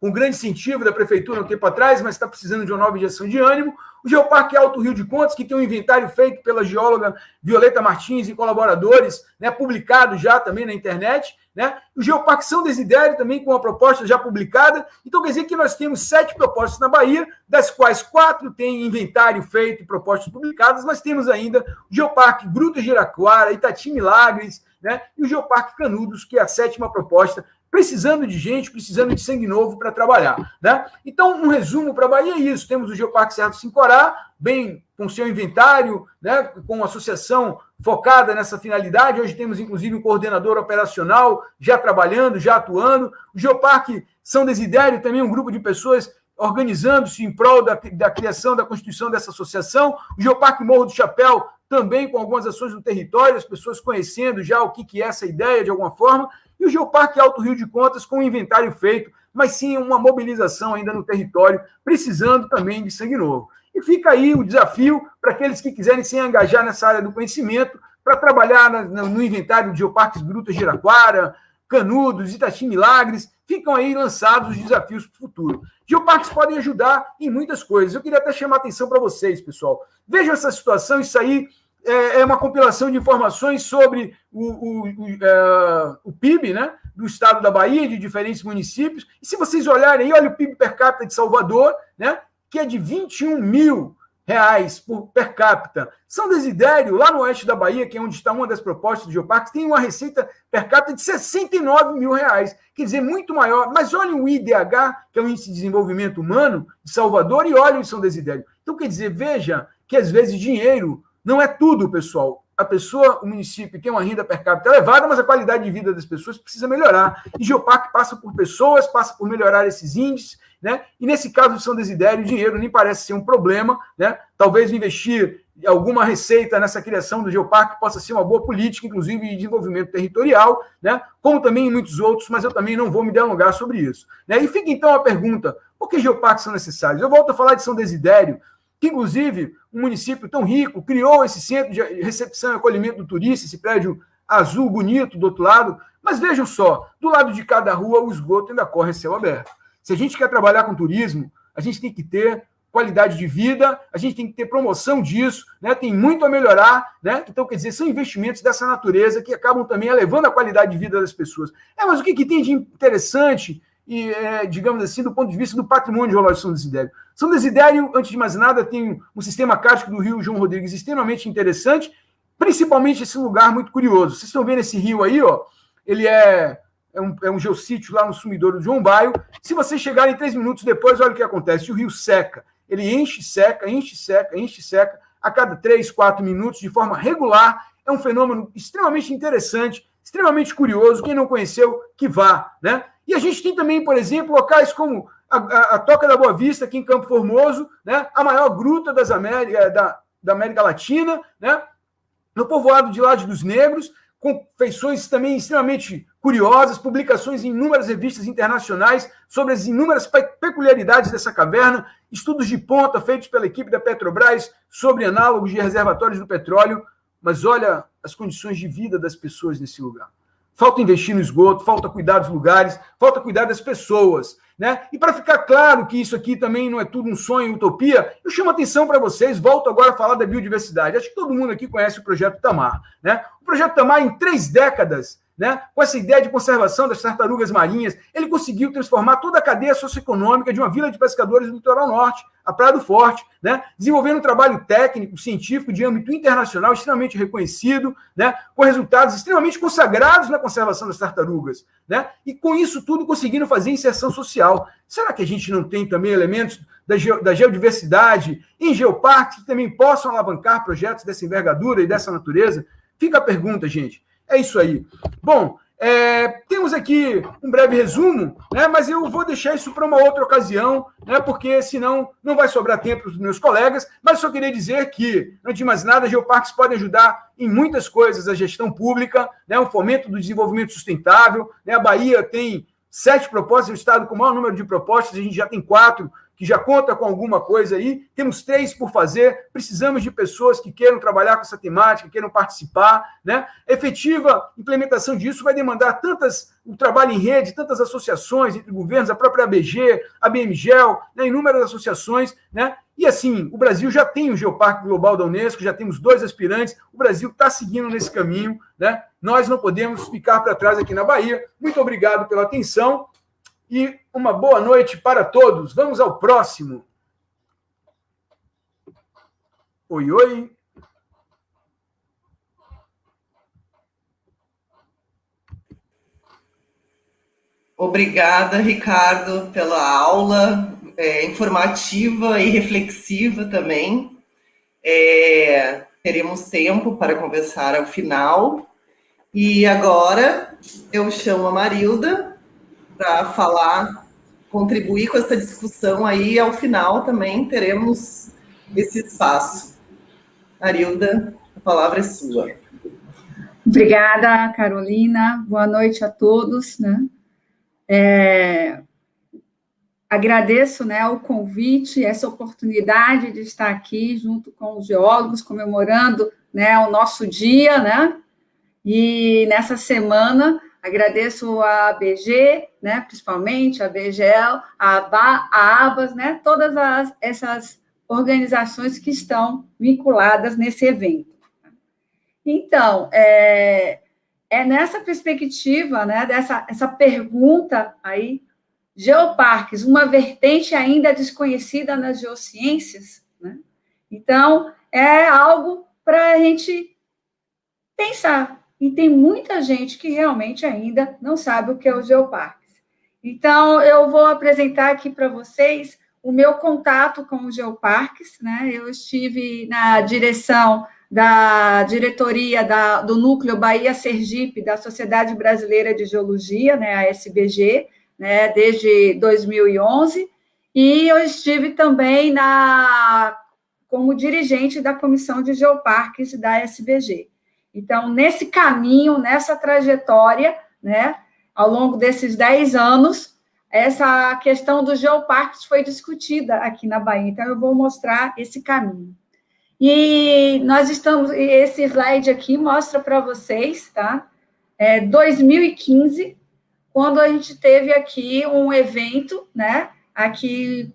S2: com grande incentivo da prefeitura um tempo atrás, mas está precisando de uma nova injeção de ânimo. O Geoparque Alto Rio de Contas, que tem um inventário feito pela geóloga Violeta Martins e colaboradores, né, publicado já também na internet, né? O Geoparque São Desidério também com uma proposta já publicada. Então, quer dizer que nós temos 7 propostas na Bahia, das quais 4 têm inventário feito e propostas publicadas, mas temos ainda o Geoparque Gruta Jiraquara, Itati Milagres, né? E o Geoparque Canudos, que é a 7ª proposta, precisando de gente, precisando de sangue novo para trabalhar, né? Então, um resumo para a Bahia é isso. Temos o Geoparque Serra do Sincorá, bem com seu inventário, né, com uma associação focada nessa finalidade. Hoje temos, inclusive, um coordenador operacional já trabalhando, já atuando. O Geoparque São Desidério, também um grupo de pessoas organizando-se em prol da criação, da constituição dessa associação. O Geoparque Morro do Chapéu, também com algumas ações no território, as pessoas conhecendo já o que é essa ideia, de alguma forma. E o Geoparque Alto Rio de Contas, com o inventário feito, mas sim uma mobilização ainda no território, precisando também de sangue novo. E fica aí o desafio para aqueles que quiserem se engajar nessa área do conhecimento, para trabalhar no inventário de Geoparques Gruta Jiraquara, Canudos, Itati Milagres. Ficam aí lançados os desafios para o futuro. Geoparques podem ajudar em muitas coisas. Eu queria até chamar a atenção para vocês, pessoal. Vejam essa situação, isso aí é uma compilação de informações sobre o PIB, né, do estado da Bahia, de diferentes municípios. E se vocês olharem aí, olha o PIB per capita de Salvador, né, que é de R$21 mil per capita. São Desidério, lá no oeste da Bahia, que é onde está uma das propostas do Geoparques, tem uma receita per capita de R$69 mil. Quer dizer, muito maior. Mas olhem o IDH, que é o Índice de Desenvolvimento Humano de Salvador, e olhem o São Desidério. Então, quer dizer, veja que às vezes dinheiro não é tudo, pessoal. O município tem uma renda per capita elevada, mas a qualidade de vida das pessoas precisa melhorar. E Geoparque passa por pessoas, passa por melhorar esses índices, né? E nesse caso de São Desidério, o dinheiro nem parece ser um problema, né? Talvez investir alguma receita nessa criação do Geoparque possa ser uma boa política, inclusive de desenvolvimento territorial, né? Como também em muitos outros, mas eu também não vou me delongar sobre isso, né? E fica então a pergunta: por que Geoparques são necessários? Eu volto a falar de São Desidério, que, inclusive, um município tão rico criou esse centro de recepção e acolhimento do turista, esse prédio azul, bonito, do outro lado. Mas vejam só, do lado de cada rua, o esgoto ainda corre a céu aberto. Se a gente quer trabalhar com turismo, a gente tem que ter qualidade de vida, a gente tem que ter promoção disso, né? Tem muito a melhorar, né? Então, quer dizer, são investimentos dessa natureza que acabam também elevando a qualidade de vida das pessoas. Mas o que tem de interessante e, digamos assim, do ponto de vista do patrimônio geológico de São Desidério? São Desidério, antes de mais nada, tem um sistema kárstico do rio João Rodrigues extremamente interessante, principalmente esse lugar muito curioso. Vocês estão vendo esse rio aí, ó? Ele é um geossítio lá no sumidouro do João Baio. Se vocês chegarem 3 minutos depois, olha o que acontece. O rio seca. Ele enche, seca, enche, seca, enche, seca, a cada 3, 4 minutos, de forma regular. É um fenômeno extremamente interessante, extremamente curioso. Quem não conheceu, que vá, né? E a gente tem também, por exemplo, locais como a Toca da Boa Vista, aqui em Campo Formoso, né? A maior gruta da América Latina, né? No povoado de Laje dos Negros, com feições também extremamente curiosas, publicações em inúmeras revistas internacionais sobre as inúmeras peculiaridades dessa caverna, estudos de ponta feitos pela equipe da Petrobras sobre análogos de reservatórios do petróleo. Mas olha as condições de vida das pessoas nesse lugar. Falta investir no esgoto, falta cuidar dos lugares, falta cuidar das pessoas, né? E para ficar claro que isso aqui também não é tudo um sonho, utopia, eu chamo a atenção para vocês, volto agora a falar da biodiversidade. Acho que todo mundo aqui conhece o Projeto Tamar, né? O Projeto Tamar, em 3 décadas, né, com essa ideia de conservação das tartarugas marinhas, ele conseguiu transformar toda a cadeia socioeconômica de uma vila de pescadores do litoral norte, a Praia do Forte, né, desenvolvendo um trabalho técnico, científico, de âmbito internacional, extremamente reconhecido, né, com resultados extremamente consagrados na conservação das tartarugas, né, e com isso tudo conseguindo fazer inserção social. Será que a gente não tem também elementos da geodiversidade em geoparques que também possam alavancar projetos dessa envergadura e dessa natureza? Fica a pergunta, gente. É isso aí. Bom, temos aqui um breve resumo, né, mas eu vou deixar isso para uma outra ocasião, né, porque senão não vai sobrar tempo para os meus colegas, mas só queria dizer que, antes de mais nada, geoparques podem ajudar em muitas coisas a gestão pública, né, o fomento do desenvolvimento sustentável, né, a Bahia tem 7 propostas, é o estado com o maior número de propostas, a gente já tem 4 que já conta com alguma coisa aí. Temos 3 por fazer. Precisamos de pessoas que queiram trabalhar com essa temática, queiram participar, né? Efetiva implementação disso vai demandar o trabalho em rede, tantas associações entre governos, a própria ABG, a BMGEL, né? Inúmeras associações, né? E assim, o Brasil já tem o Geoparque Global da Unesco, já temos 2 aspirantes, o Brasil está seguindo nesse caminho, né? Nós não podemos ficar para trás aqui na Bahia. Muito obrigado pela atenção e uma boa noite para todos. Vamos ao próximo. Oi, oi.
S1: Obrigada, Ricardo, pela aula informativa e reflexiva também. Teremos tempo para conversar ao final. E agora eu chamo a Marilda para falar, contribuir com essa discussão aí. Ao final também teremos esse espaço. Marilda, a palavra é sua.
S3: Obrigada, Carolina. Boa noite a todos, né? Agradeço, né, o convite, essa oportunidade de estar aqui junto com os geólogos, comemorando, né, o nosso dia, né? E nessa semana, agradeço a ABG, né, principalmente a BGEL, a ABAS, né, todas essas organizações que estão vinculadas nesse evento. Então, é nessa perspectiva, né, essa pergunta aí, geoparques, uma vertente ainda desconhecida nas geociências, né? Então, é algo para a gente pensar. E tem muita gente que realmente ainda não sabe o que é os geoparques. Então, eu vou apresentar aqui para vocês o meu contato com os geoparques, né? Eu estive na direção da diretoria do Núcleo Bahia Sergipe, da Sociedade Brasileira de Geologia, né, a SBG, né, desde 2011, e eu estive também como dirigente da Comissão de Geoparques da SBG. Então, nesse caminho, nessa trajetória, né, ao longo desses 10 anos, essa questão dos geoparques foi discutida aqui na Bahia. Então, eu vou mostrar esse caminho. E esse slide aqui mostra para vocês, tá? 2015, quando a gente teve aqui um evento, né, aqui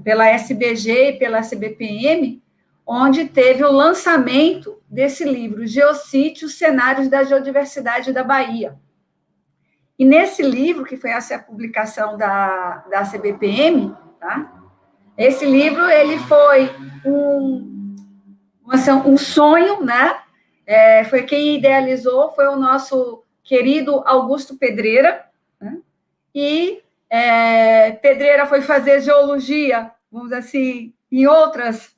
S3: pela SBG e pela CBPM, onde teve o lançamento desse livro, Geossítios, Cenários da Geodiversidade da Bahia. E nesse livro, que foi essa publicação da CBPM, tá? Esse livro, ele foi um sonho, né? Foi quem idealizou, foi o nosso querido Augusto Pedreira, né? E Pedreira foi fazer geologia, vamos dizer assim, em outras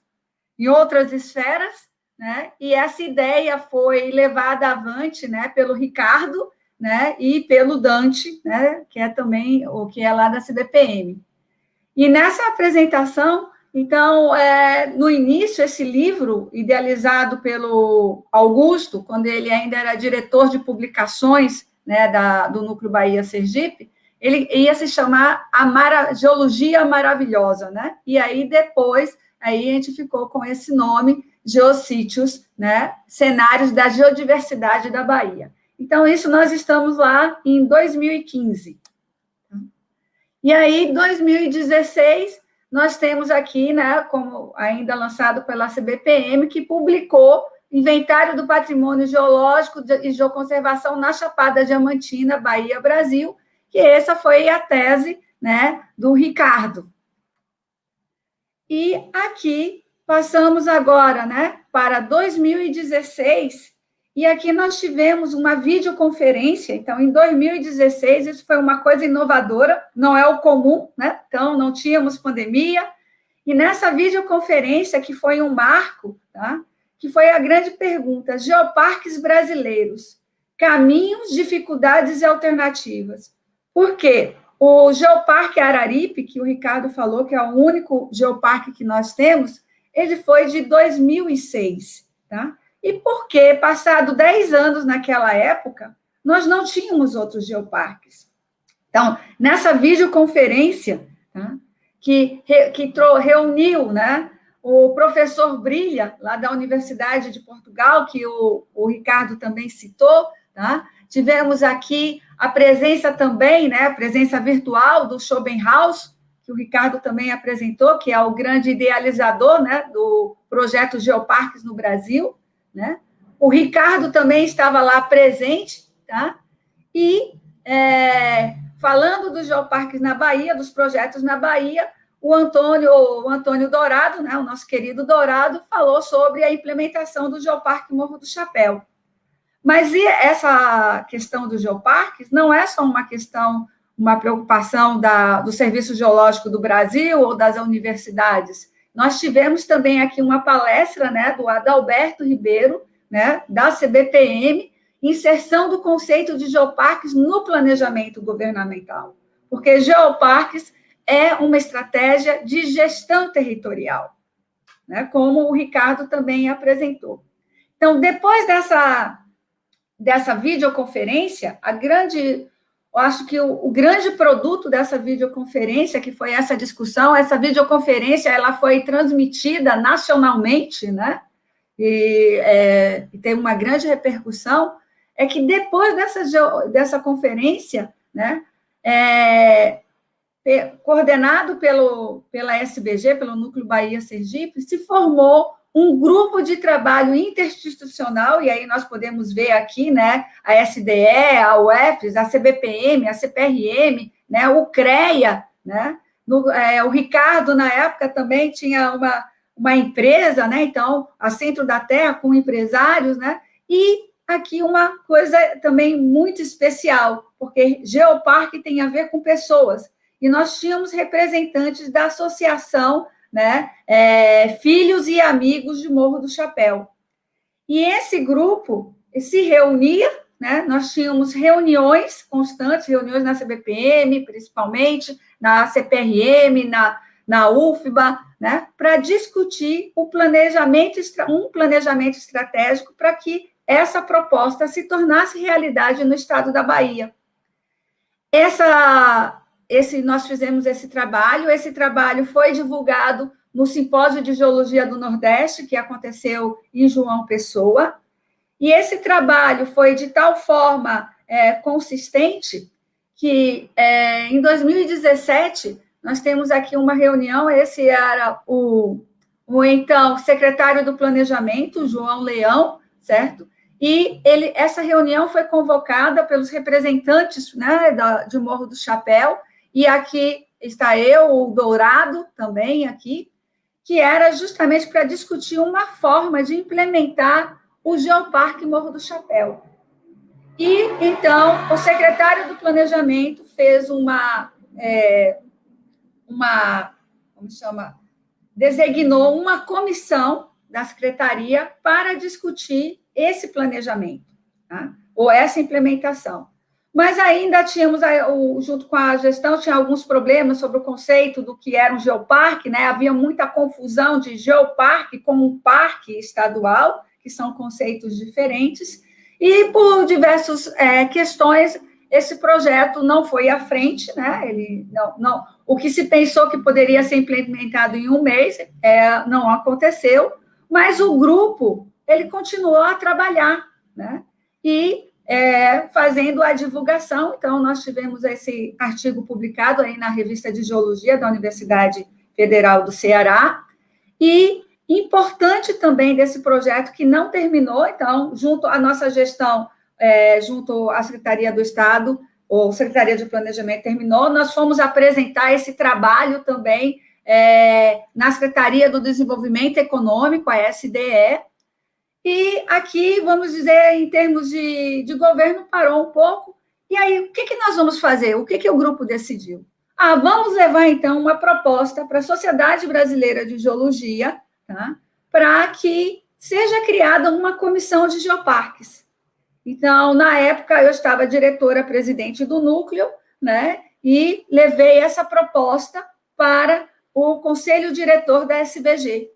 S3: esferas, né? E essa ideia foi levada avante, né, pelo Ricardo, né, e pelo Dante, né, que é também o que é lá da CBPM. E nessa apresentação, então, no início, esse livro, idealizado pelo Augusto, quando ele ainda era diretor de publicações, né, do Núcleo Bahia Sergipe, ele ia se chamar Geologia Maravilhosa, né? E aí, depois, aí a gente ficou com esse nome, Geossítios, né? Cenários da Geodiversidade da Bahia. Então, isso nós estamos lá em 2015. E aí, em 2016, nós temos aqui, né, como ainda lançado pela CBPM, que publicou Inventário do Patrimônio Geológico e Geoconservação na Chapada Diamantina, Bahia, Brasil, que essa foi a tese, né, do Ricardo. E aqui passamos agora, né, para 2016, e aqui nós tivemos uma videoconferência. Então, em 2016, isso foi uma coisa inovadora, não é o comum, né? Então, não tínhamos pandemia, e nessa videoconferência, que foi um marco, tá? Que foi a grande pergunta: geoparques brasileiros, caminhos, dificuldades e alternativas. Por quê? O Geoparque Araripe, que o Ricardo falou, que é o único geoparque que nós temos, ele foi de 2006, tá? E por quê? Passado 10 anos naquela época, nós não tínhamos outros geoparques. Então, nessa videoconferência, tá, que reuniu, né, o professor Brilha, lá da Universidade de Portugal, que o Ricardo também citou, tá? Tivemos aqui a presença também, né, a presença virtual do Schopenhaus, que o Ricardo também apresentou, que é o grande idealizador, né, do projeto Geoparques no Brasil, né? O Ricardo também estava lá presente, tá? E, falando dos geoparques na Bahia, dos projetos na Bahia, o Antônio Dourado, né, o nosso querido Dourado, falou sobre a implementação do Geoparque Morro do Chapéu. Mas e essa questão dos geoparques não é só uma questão, uma preocupação do Serviço Geológico do Brasil ou das universidades. Nós tivemos também aqui uma palestra, né, do Adalberto Ribeiro, né, da CBPM, inserção do conceito de geoparques no planejamento governamental, porque geoparques é uma estratégia de gestão territorial, né, como o Ricardo também apresentou. Então, depois dessa videoconferência, eu acho que o grande produto dessa videoconferência, que foi essa discussão, essa videoconferência, ela foi transmitida nacionalmente, né? E teve uma grande repercussão, é que depois dessa conferência, né, coordenado pela SBG, pelo Núcleo Bahia Sergipe, se formou um grupo de trabalho interinstitucional, e aí nós podemos ver aqui, né, a SDE, a UFES, a CBPM, a CPRM, né, o CREA, né, o Ricardo, na época, também tinha uma empresa, né, então, a Centro da Terra, com empresários, né, e aqui uma coisa também muito especial, porque Geoparque tem a ver com pessoas, e nós tínhamos representantes da associação, né, Filhos e Amigos de Morro do Chapéu. E esse grupo se reunia, né, nós tínhamos reuniões constantes, reuniões na CBPM, principalmente, na CPRM, na UFBA, né, para discutir um planejamento estratégico para que essa proposta se tornasse realidade no estado da Bahia. Nós fizemos esse trabalho foi divulgado no Simpósio de Geologia do Nordeste, que aconteceu em João Pessoa, e esse trabalho foi de tal forma consistente que, em 2017, nós temos aqui uma reunião, esse era o então secretário do Planejamento, João Leão, certo? E essa reunião foi convocada pelos representantes, né, de Morro do Chapéu, e aqui está o Dourado também aqui, que era justamente para discutir uma forma de implementar o Geoparque Morro do Chapéu. E, então, o secretário do Planejamento fez designou uma comissão da secretaria para discutir esse planejamento, tá? Ou essa implementação. Mas ainda tínhamos, junto com a gestão, tinha alguns problemas sobre o conceito do que era um geoparque, né? Havia muita confusão de geoparque com um parque estadual, que são conceitos diferentes, e por diversas questões, esse projeto não foi à frente, né? O que se pensou que poderia ser implementado em um mês não aconteceu, mas o grupo ele continuou a trabalhar, né? E fazendo a divulgação. Então, nós tivemos esse artigo publicado aí na Revista de Geologia da Universidade Federal do Ceará, e importante também desse projeto que não terminou, então, junto à nossa gestão, junto à Secretaria do Estado, ou Secretaria de Planejamento terminou, nós fomos apresentar esse trabalho também na Secretaria do Desenvolvimento Econômico, a SDE, e aqui, vamos dizer, em termos de governo, parou um pouco. E aí, o que nós vamos fazer? O que o grupo decidiu? Vamos levar, então, uma proposta para a Sociedade Brasileira de Geologia, tá? Para que seja criada uma comissão de geoparques. Então, na época, eu estava diretora-presidente do núcleo, né? E levei essa proposta para o Conselho Diretor da SBG.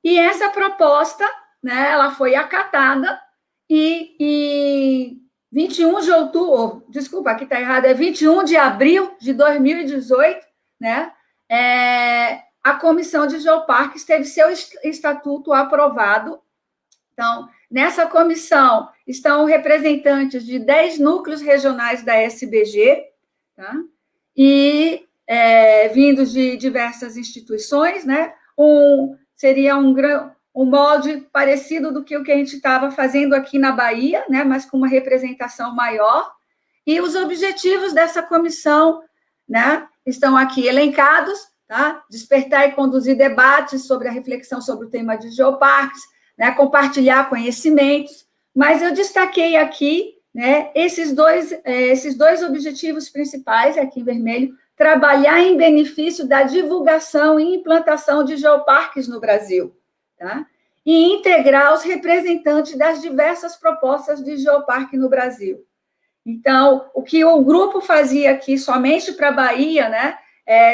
S3: E essa proposta, né, ela foi acatada, e em 21 de outubro, desculpa, aqui está errado, 21 de abril de 2018, né, a Comissão de Geoparques teve seu estatuto aprovado. Então, nessa comissão estão representantes de 10 núcleos regionais da SBG, tá? E vindos de diversas instituições, né? Seria um molde parecido do que o que a gente estava fazendo aqui na Bahia, né? Mas com uma representação maior. E os objetivos dessa comissão, né, estão aqui elencados, tá? Despertar e conduzir debates sobre a reflexão sobre o tema de geoparques, né, compartilhar conhecimentos, mas eu destaquei aqui, né, esses dois objetivos principais, aqui em vermelho: trabalhar em benefício da divulgação e implantação de geoparques no Brasil, tá? E integrar os representantes das diversas propostas de geoparque no Brasil. Então, o que o grupo fazia aqui somente para a Bahia, né,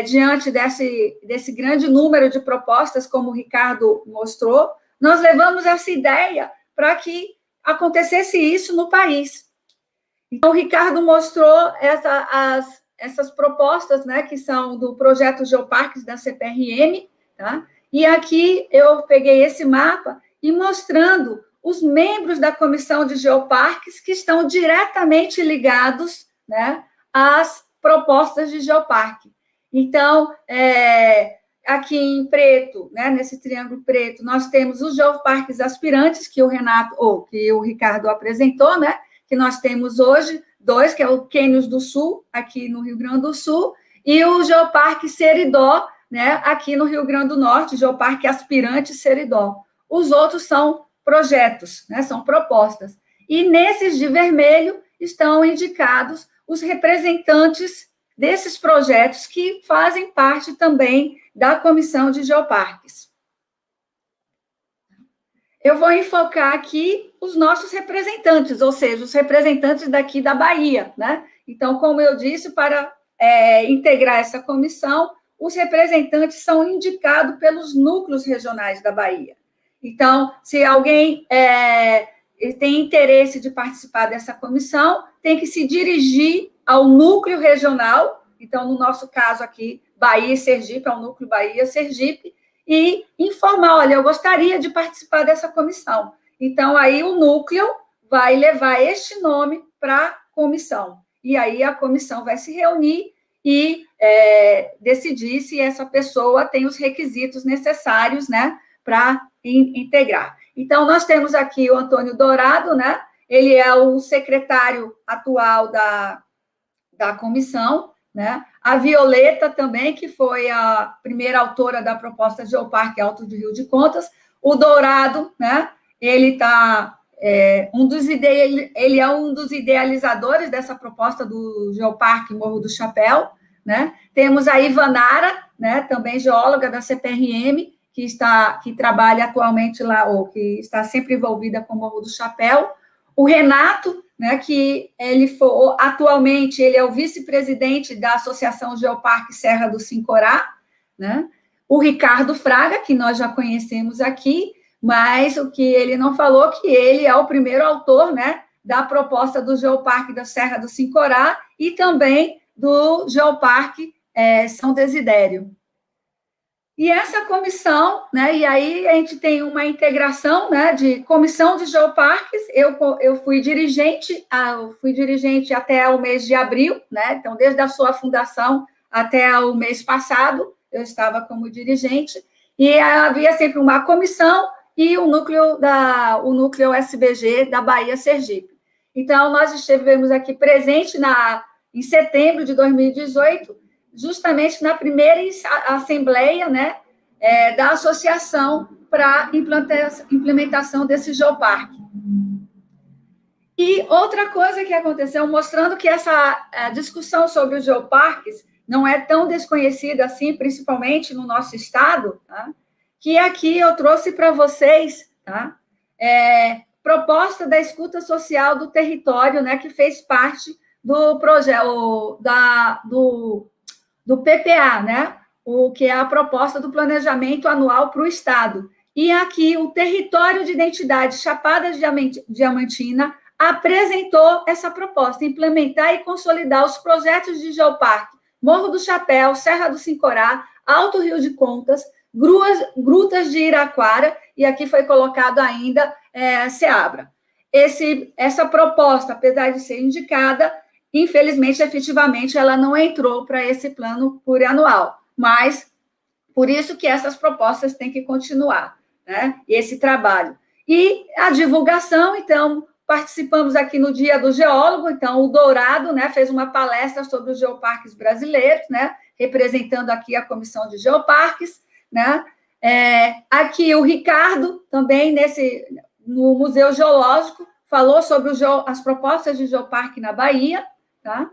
S3: diante desse grande número de propostas, como o Ricardo mostrou, nós levamos essa ideia para que acontecesse isso no país. Então, o Ricardo mostrou essas propostas, né, que são do projeto Geoparques da CPRM, tá? E aqui eu peguei esse mapa e mostrando os membros da Comissão de Geoparques que estão diretamente ligados, né, às propostas de geoparque. Então, aqui em preto, né, nesse triângulo preto, nós temos os geoparques aspirantes que o Ricardo apresentou, né, que nós temos hoje 2, que é o Quênios do Sul, aqui no Rio Grande do Sul, e o Geoparque Seridó, né, aqui no Rio Grande do Norte, Geoparque Aspirante Seridó. Os outros são projetos, né, são propostas. E nesses de vermelho estão indicados os representantes desses projetos que fazem parte também da Comissão de Geoparques. Eu vou enfocar aqui os nossos representantes, ou seja, os representantes daqui da Bahia, né? Então, como eu disse, para integrar essa comissão, os representantes são indicados pelos núcleos regionais da Bahia. Então, se alguém tem interesse de participar dessa comissão, tem que se dirigir ao núcleo regional, então, no nosso caso aqui, Bahia e Sergipe, ao núcleo Bahia e Sergipe, e informar: olha, eu gostaria de participar dessa comissão. Então, aí o núcleo vai levar este nome para a comissão. E aí a comissão vai se reunir e decidir se essa pessoa tem os requisitos necessários, né, para integrar. Então, nós temos aqui o Antônio Dourado, né? Ele é o secretário atual da comissão, né? A Violeta também, que foi a primeira autora da proposta Geoparque Alto de Rio de Contas. O Dourado, né? Ele é um dos idealizadores dessa proposta do Geoparque Morro do Chapéu, né? Temos a Ivanara, né? Também geóloga da CPRM, que trabalha atualmente lá, ou que está sempre envolvida com o Morro do Chapéu. O Renato, né, que atualmente ele é o vice-presidente da Associação Geoparque Serra do Sincorá, né? O Ricardo Fraga, que nós já conhecemos aqui, mas o que ele não falou, que ele é o primeiro autor, né, da proposta do Geoparque da Serra do Sincorá e também do Geoparque São Desidério. E essa comissão, né, e aí a gente tem uma integração, né, de comissão de geoparques. Eu fui dirigente até o mês de abril, né, então desde a sua fundação até o mês passado, eu estava como dirigente, e havia sempre uma comissão e o núcleo SBG da Bahia Sergipe. Então, nós estivemos aqui presente em setembro de 2018, justamente na primeira assembleia, né, da associação para implementação desse geoparque. E outra coisa que aconteceu, mostrando que essa discussão sobre os geoparques não é tão desconhecida assim, principalmente no nosso estado, tá? Que aqui eu trouxe para vocês, tá? Proposta da escuta social do território, né, que fez parte do projeto do PPA, né? O que é a proposta do planejamento anual para o Estado. E aqui o território de identidade Chapada Diamantina apresentou essa proposta: implementar e consolidar os projetos de geoparque Morro do Chapéu, Serra do Sincorá, Alto Rio de Contas, Grutas de Iraquara, e aqui foi colocado ainda Ceabra. Essa proposta, apesar de ser indicada, infelizmente, efetivamente, ela não entrou para esse plano plurianual, mas por isso que essas propostas têm que continuar, né? Esse trabalho. E a divulgação, então, participamos aqui no Dia do Geólogo, então o Dourado, né, fez uma palestra sobre os geoparques brasileiros, né, representando aqui a Comissão de Geoparques, né? Aqui o Ricardo, também no Museu Geológico, falou sobre as propostas de geoparque na Bahia, tá?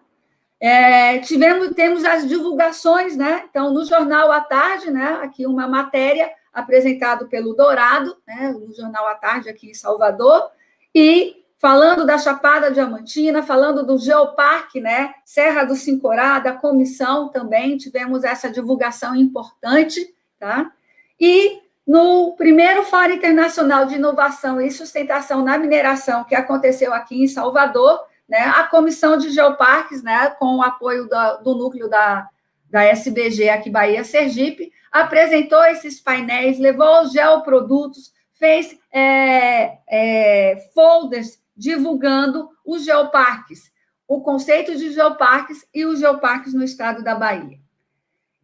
S3: Temos as divulgações, né? Então, no Jornal à Tarde, né? Aqui uma matéria apresentada pelo Dourado, né? No Jornal à Tarde aqui em Salvador, e falando da Chapada Diamantina, falando do Geoparque, né? Serra do Sincorá, da comissão também, tivemos essa divulgação importante, tá? E no primeiro Fórum Internacional de Inovação e Sustentação na Mineração, que aconteceu aqui em Salvador, né, a Comissão de Geoparques, né, com o apoio do núcleo da SBG aqui Bahia Sergipe, apresentou esses painéis, levou os geoprodutos, fez folders divulgando os geoparques, o conceito de geoparques e os geoparques no estado da Bahia.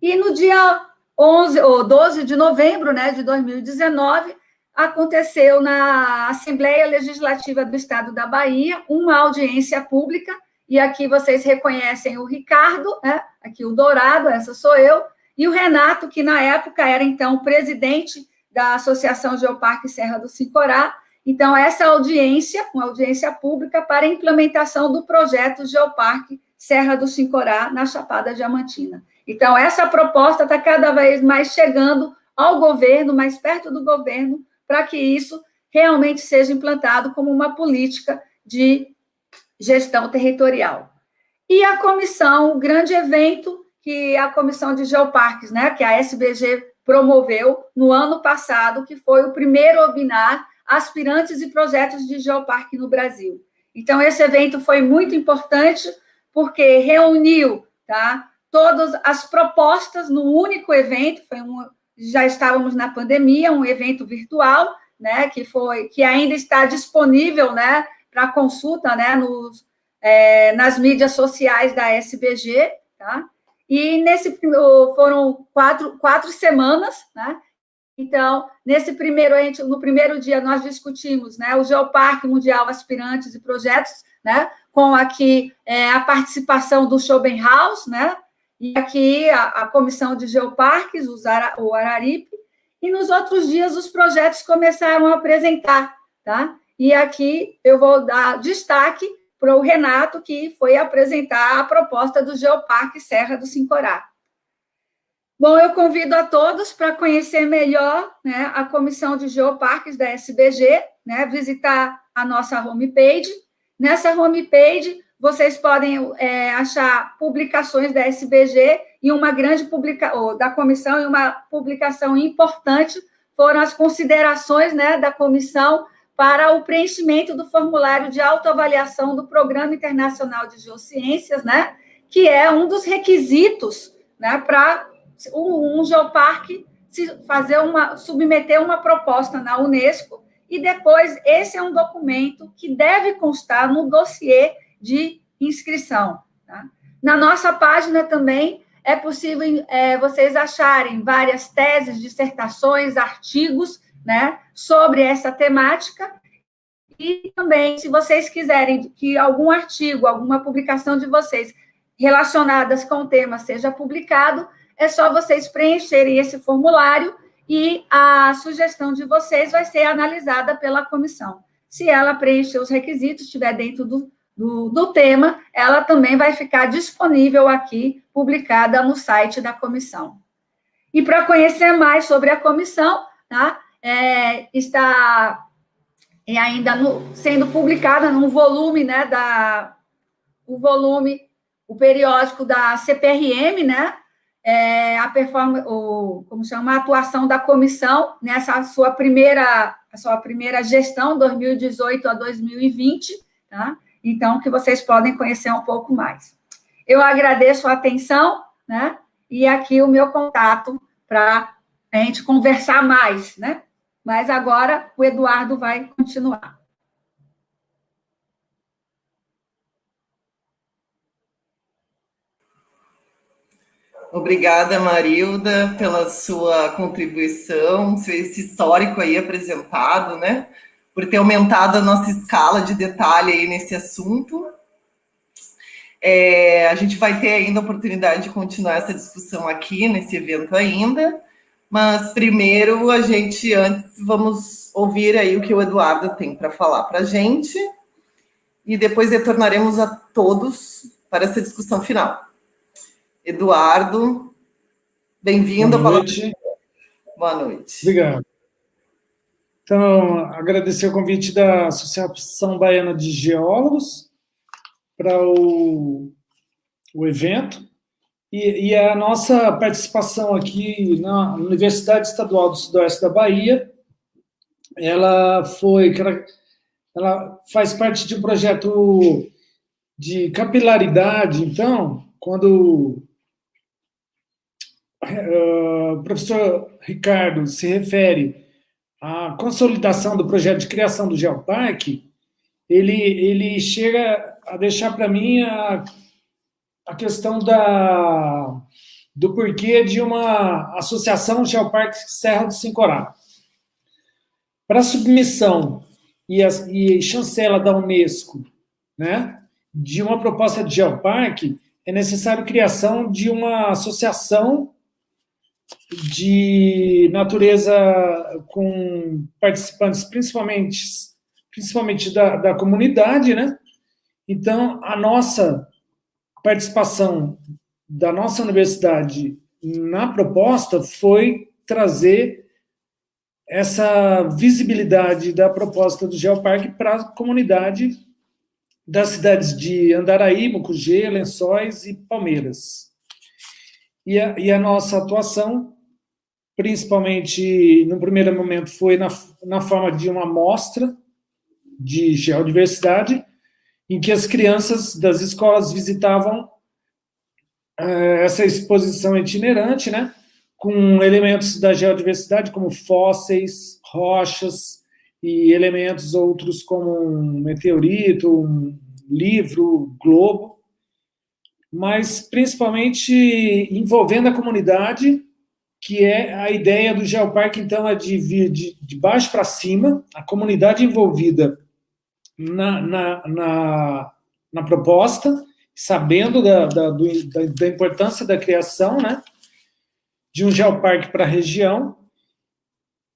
S3: E no dia 12 de novembro, né, de 2019, aconteceu na Assembleia Legislativa do Estado da Bahia uma audiência pública, e aqui vocês reconhecem o Ricardo, né? Aqui o Dourado, essa sou eu, e o Renato, que na época era, então, presidente da Associação Geoparque Serra do Sincorá. Então, essa audiência, uma audiência pública para a implementação do projeto Geoparque Serra do Sincorá na Chapada Diamantina. Então, essa proposta está cada vez mais chegando ao governo, mais perto do governo, para que isso realmente seja implantado como uma política de gestão territorial. E a comissão, o grande evento que a Comissão de Geoparques, né, que a SBG promoveu no ano passado, que foi o primeiro webinar Aspirantes e Projetos de Geoparque no Brasil. Então, esse evento foi muito importante, porque reuniu, tá, todas as propostas no único evento, já estávamos na pandemia, um evento virtual, né, que ainda está disponível, né, para consulta, né, nas mídias sociais da SBG, tá? E foram quatro semanas, né? Então, no primeiro dia nós discutimos, né, o Geoparque Mundial Aspirantes e Projetos, né, com aqui a participação do Schopenhaus, né? E aqui a Comissão de Geoparques, o Araripe, e nos outros dias os projetos começaram a apresentar, tá? E aqui eu vou dar destaque para o Renato, que foi apresentar a proposta do Geoparque Serra do Sincorá. Bom, eu convido a todos para conhecer melhor, né, a Comissão de Geoparques da SBG, né, visitar a nossa homepage. Nessa homepage, vocês podem achar publicações da SBG e uma grande da comissão, e uma publicação importante foram as considerações, né, da comissão para o preenchimento do formulário de autoavaliação do Programa Internacional de Geociências, né, que é um dos requisitos, né, para um geoparque submeter uma proposta na Unesco, e depois esse é um documento que deve constar no dossiê de inscrição. Tá? Na nossa página também é possível vocês acharem várias teses, dissertações, artigos, né, sobre essa temática, e também, se vocês quiserem que algum artigo, alguma publicação de vocês relacionadas com o tema seja publicado, é só vocês preencherem esse formulário e a sugestão de vocês vai ser analisada pela comissão. Se ela preencher os requisitos, estiver dentro do tema, ela também vai ficar disponível aqui, publicada no site da comissão. E para conhecer mais sobre a comissão, tá, está ainda sendo publicada num volume, né, o periódico da CPRM, né, a atuação da comissão nessa sua primeira gestão, 2018 a 2020, tá? Então, que vocês podem conhecer um pouco mais. Eu agradeço a atenção, né? e aqui o meu contato para a gente conversar mais, né? Mas agora o Eduardo vai continuar.
S1: Obrigada, Marilda, pela sua contribuição, esse histórico aí apresentado, né? Por ter aumentado a nossa escala de detalhe aí nesse assunto. A gente vai ter ainda a oportunidade de continuar essa discussão aqui nesse evento ainda, mas primeiro antes vamos ouvir aí o que o Eduardo tem para falar para a gente e depois retornaremos a todos para essa discussão final. Eduardo, bem-vindo.
S4: Boa noite.
S1: Boa noite.
S4: Obrigado. Então, agradecer o convite da Associação Baiana de Geólogos para o evento e a nossa participação aqui na Universidade Estadual do Sudoeste da Bahia, ela faz parte de um projeto de capilaridade. Então, quando o professor Ricardo se refere à consolidação do projeto de criação do Geoparque, ele chega a deixar para mim a questão do porquê de uma associação Geoparque Serra do Sincorá. Para submissão e chancela da Unesco, né, de uma proposta de geoparque, é necessário a criação de uma associação de natureza com participantes, principalmente da comunidade, né? Então, a nossa participação da nossa universidade na proposta foi trazer essa visibilidade da proposta do Geoparque para a comunidade das cidades de Andaraí, Mucugê, Lençóis e Palmeiras. E a nossa atuação, principalmente no primeiro momento, foi na forma de uma amostra de geodiversidade, em que as crianças das escolas visitavam essa exposição itinerante, né, com elementos da geodiversidade, como fósseis, rochas e elementos outros como um meteorito, um livro, globo, mas principalmente envolvendo a comunidade, que é a ideia do Geoparque, então, é de vir de baixo para cima, a comunidade envolvida na proposta, sabendo da importância da criação, né, de um geoparque para a região,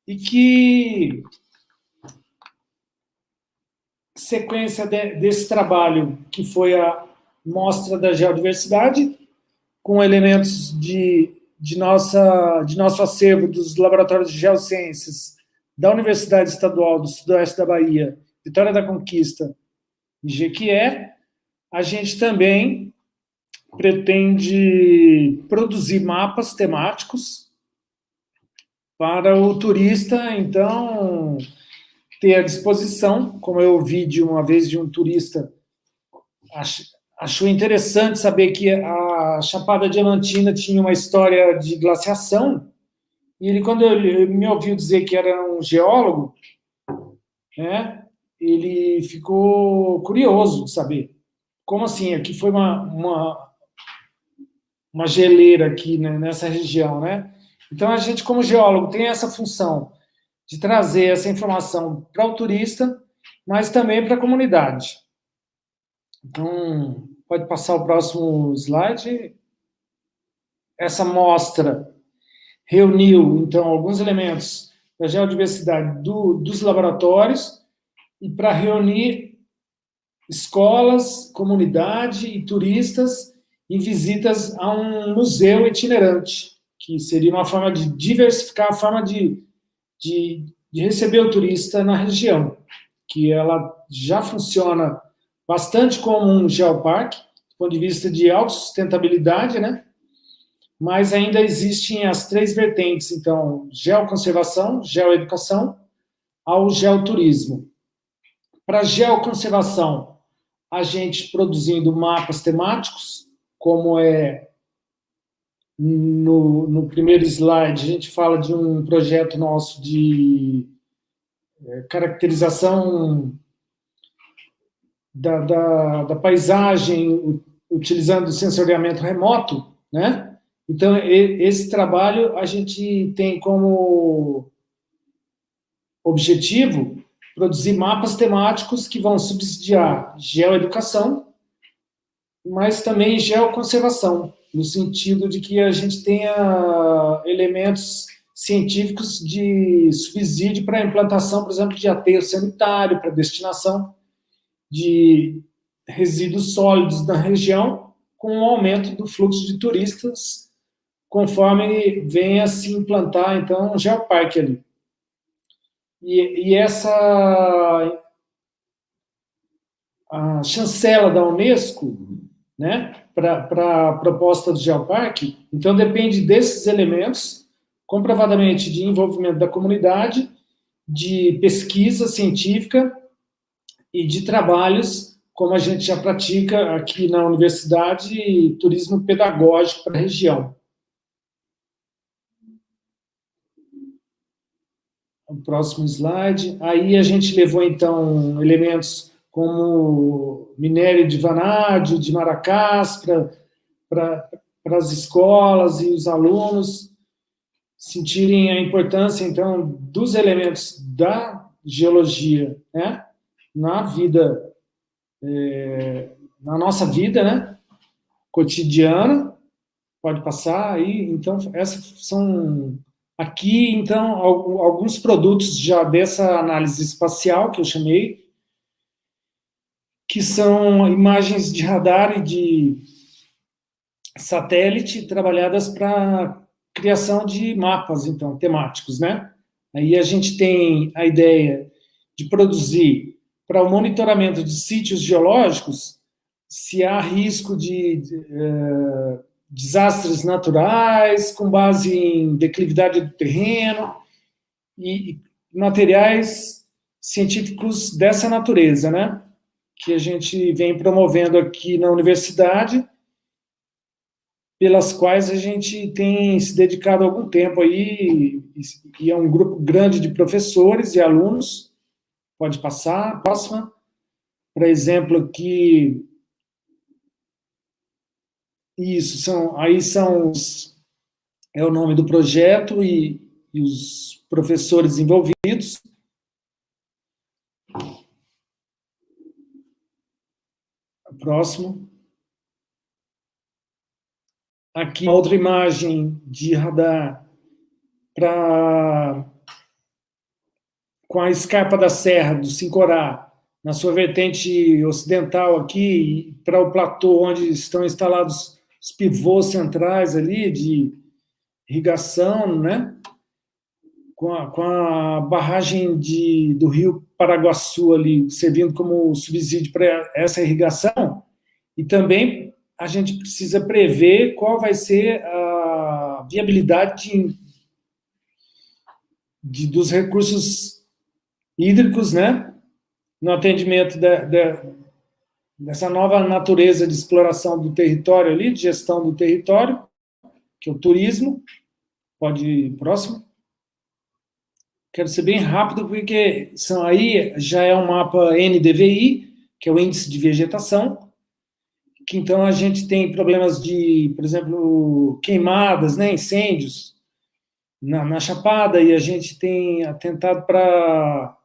S4: e que, sequência desse trabalho, que foi a mostra da geodiversidade, com elementos de nosso acervo dos laboratórios de geociências da Universidade Estadual do Sudoeste da Bahia, Vitória da Conquista e Jequié, a gente também pretende produzir mapas temáticos para o turista, então, ter à disposição. Como eu ouvi uma vez de um turista, achou interessante saber que a Chapada Diamantina tinha uma história de glaciação, e ele, quando ele me ouviu dizer que era um geólogo, né, ele ficou curioso de saber. Como assim? Aqui foi uma geleira aqui, né, nessa região, né? Então, a gente, como geólogo, tem essa função de trazer essa informação para o turista, mas também para a comunidade. Então, pode passar o próximo slide. Essa mostra reuniu, então, alguns elementos da geodiversidade dos laboratórios, e para reunir escolas, comunidade e turistas em visitas a um museu itinerante, que seria uma forma de diversificar a forma de receber o turista na região, que ela já funciona bastante como um geoparque, do ponto de vista de autossustentabilidade, né? Mas ainda existem as três vertentes, então, geoconservação, geoeducação, ao geoturismo. Para a geoconservação, a gente produzindo mapas temáticos, como é no primeiro slide, a gente fala de um projeto nosso de caracterização da paisagem utilizando sensoriamento remoto, né? Então, esse trabalho a gente tem como objetivo produzir mapas temáticos que vão subsidiar geoeducação, mas também geoconservação, no sentido de que a gente tenha elementos científicos de subsídio para a implantação, por exemplo, de aterro sanitário, para destinação de resíduos sólidos na região, com o aumento do fluxo de turistas, conforme venha se implantar, então, um geoparque ali. E essa a chancela da Unesco, né, para a proposta do geoparque, então depende desses elementos, comprovadamente de envolvimento da comunidade, de pesquisa científica e de trabalhos, como a gente já pratica aqui na universidade, turismo pedagógico para a região. O próximo slide. Aí a gente levou, então, elementos como minério de vanádio, de maracás, para as escolas e os alunos sentirem a importância, então, dos elementos da geologia, né, na vida, na nossa vida, né, cotidiana. Pode passar aí. Então, essas são aqui, então, alguns produtos já dessa análise espacial que eu chamei, que são imagens de radar e de satélite trabalhadas para criação de mapas, então, temáticos, né? Aí a gente tem a ideia de produzir para o monitoramento de sítios geológicos, se há risco de desastres naturais, com base em declividade do terreno, e materiais científicos dessa natureza, né? Que a gente vem promovendo aqui na universidade, pelas quais a gente tem se dedicado algum tempo aí, e é um grupo grande de professores e alunos. Pode passar, próxima. Por exemplo, aqui, isso, é o nome do projeto e os professores envolvidos. Próximo. Aqui, outra imagem de radar com a escarpa da Serra do Sincorá, na sua vertente ocidental aqui, para o platô onde estão instalados os pivôs centrais ali de irrigação, né? Com a barragem do rio Paraguaçu ali, servindo como subsídio para essa irrigação, e também a gente precisa prever qual vai ser a viabilidade dos recursos hídricos, né, no atendimento dessa nova natureza de exploração do território ali, de gestão do território, que é o turismo. Pode ir próximo. Quero ser bem rápido, porque aí já é um mapa NDVI, que é o Índice de Vegetação, que então a gente tem problemas de, por exemplo, queimadas, né, incêndios na Chapada, e a gente tem atentado para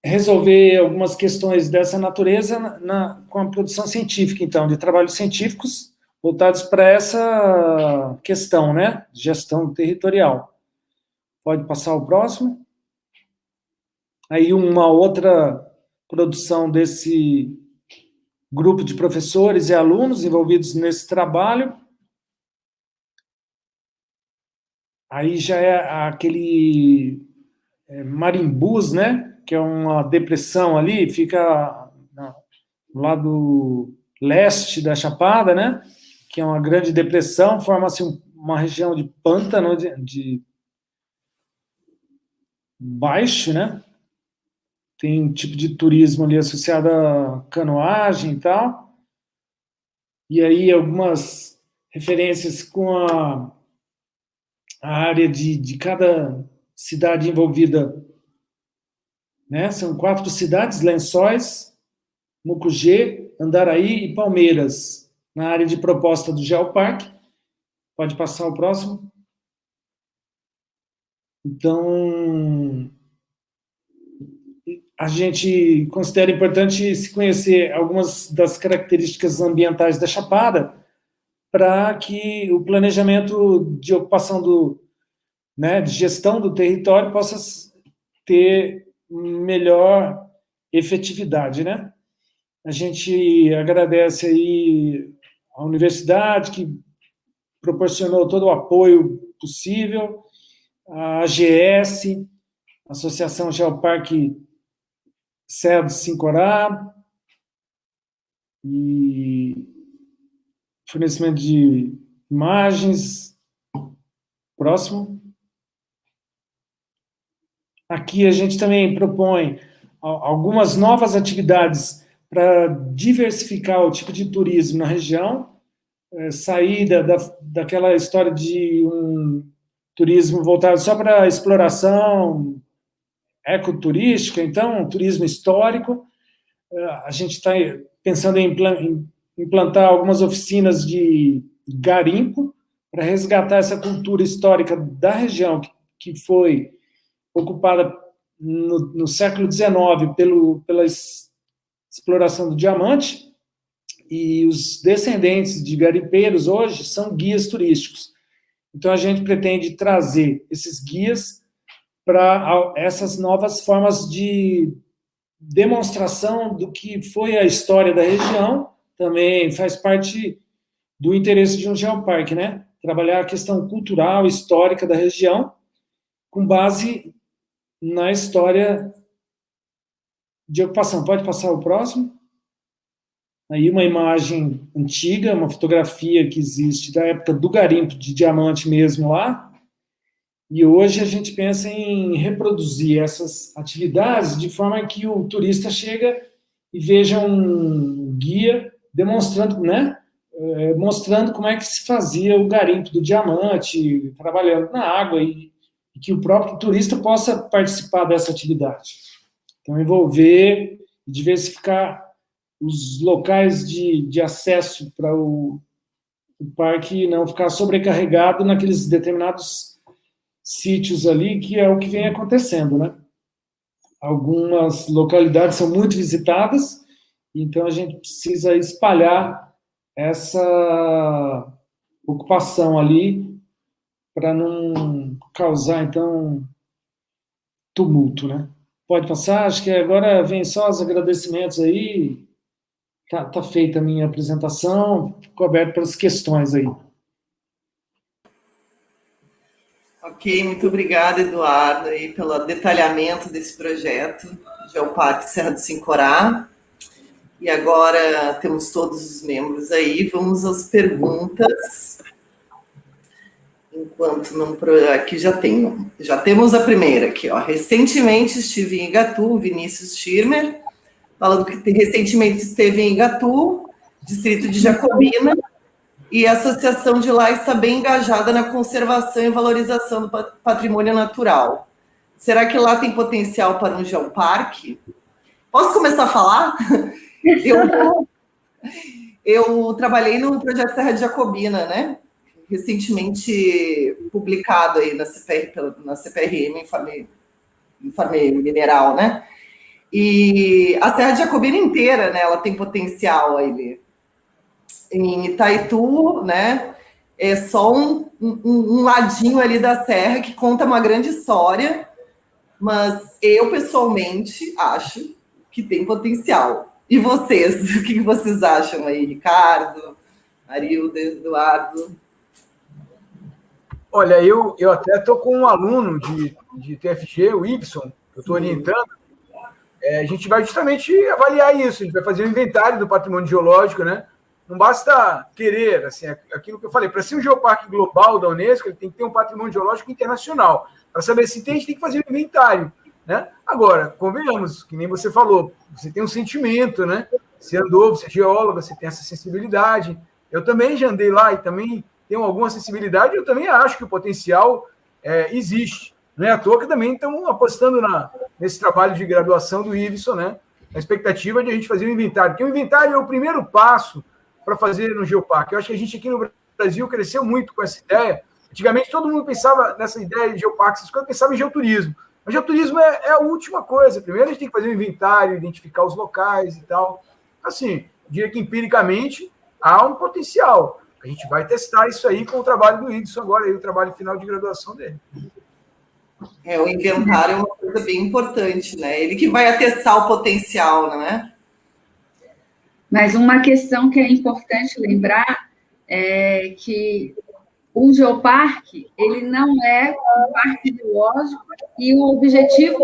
S4: resolver algumas questões dessa natureza com a produção científica, então, de trabalhos científicos voltados para essa questão, né, gestão territorial. Pode passar o próximo. Aí uma outra produção desse grupo de professores e alunos envolvidos nesse trabalho. Aí já é aquele Marimbus, né? Que é uma depressão ali, fica no lado leste da Chapada, né? Que é uma grande depressão, forma-se uma região de pântano de baixo, né? Tem um tipo de turismo ali associado a canoagem e tal. E aí algumas referências com a área de cada cidade envolvida, né? São 4 cidades: Lençóis, Mucugê, Andaraí e Palmeiras, na área de proposta do Geoparque. Pode passar o próximo. Então, a gente considera importante se conhecer algumas das características ambientais da Chapada para que o planejamento de ocupação de gestão do território possa ter melhor efetividade, né? A gente agradece aí à universidade que proporcionou todo o apoio possível, a AGS, Associação Geoparque Serra do Sincorá, e fornecimento de imagens. Próximo. Aqui a gente também propõe algumas novas atividades para diversificar o tipo de turismo na região, sair daquela história de um turismo voltado só para a exploração ecoturística, então, turismo histórico. A gente está pensando em implantar algumas oficinas de garimpo para resgatar essa cultura histórica da região que foi ocupada no século XIX pela exploração do diamante, e os descendentes de garimpeiros hoje são guias turísticos. Então, a gente pretende trazer esses guias para essas novas formas de demonstração do que foi a história da região. Também faz parte do interesse de um geoparque, né? Trabalhar a questão cultural, histórica da região, com base na história de ocupação. Pode passar o próximo? Aí uma imagem antiga, uma fotografia que existe da época do garimpo de diamante mesmo lá. E hoje a gente pensa em reproduzir essas atividades de forma que o turista chega e veja um guia demonstrando, né? Mostrando como é que se fazia o garimpo do diamante, trabalhando na água, e que o próprio turista possa participar dessa atividade. Então, envolver e diversificar os locais de acesso para o parque, não ficar sobrecarregado naqueles determinados sítios ali, que é o que vem acontecendo, né? Algumas localidades são muito visitadas, então a gente precisa espalhar essa ocupação ali para não causar, então, tumulto, né? Pode passar, acho que agora vem só os agradecimentos aí. Tá feita a minha apresentação, ficou aberto para as questões aí.
S1: Ok, muito obrigada, Eduardo, aí, pelo detalhamento desse projeto, Geoparque Serra do Sincorá. E agora temos todos os membros aí, vamos às perguntas. Enquanto não... Aqui já temos a primeira aqui, ó. Recentemente estive em Igatu, Vinícius Schirmer, falando que recentemente esteve em Igatu, distrito de Jacobina, e a associação de lá está bem engajada na conservação e valorização do patrimônio natural. Será que lá tem potencial para um geoparque? Posso começar a falar? Eu trabalhei no projeto Serra de Jacobina, né? Recentemente publicado aí na CPRM, Informe Mineral, né? E a Serra de Jacobina inteira, né? Ela tem potencial aí. Em Itaitu, né? É só um ladinho ali da serra que conta uma grande história, mas eu, pessoalmente, acho que tem potencial. E vocês? O que vocês acham aí, Ricardo, Arildo, Eduardo?
S2: Olha, eu até estou com um aluno de TFG, o Ibson, eu estou orientando. A gente vai justamente avaliar isso, a gente vai fazer um inventário do patrimônio geológico, né? Não basta querer, assim, aquilo que eu falei, para ser um geoparque global da Unesco, ele tem que ter um patrimônio geológico internacional. Para saber se tem, a gente tem que fazer um inventário, né? Agora, convenhamos, que nem você falou, você tem um sentimento, né? Você andou, você é geólogo, você tem essa sensibilidade. Eu também já andei lá e também tenho alguma acessibilidade, eu também acho que o potencial existe. Não é à toa que também estamos apostando nesse trabalho de graduação do Iveson, né? A expectativa de a gente fazer um inventário, porque o inventário é o primeiro passo para fazer no Geoparque. Eu acho que a gente aqui no Brasil cresceu muito com essa ideia. Antigamente todo mundo pensava nessa ideia de Geoparque, essas coisas, pensava em geoturismo. Mas geoturismo é a última coisa. Primeiro a gente tem que fazer um inventário, identificar os locais e tal. Assim, diria que empiricamente há um potencial. A gente vai testar isso aí com o trabalho do Iveson agora, aí, o trabalho final de graduação dele.
S1: O inventário é uma coisa bem importante, né? Ele que vai atestar o potencial, não é?
S3: Mas uma questão que é importante lembrar é que o Geoparque, ele não é um parque biológico e o objetivo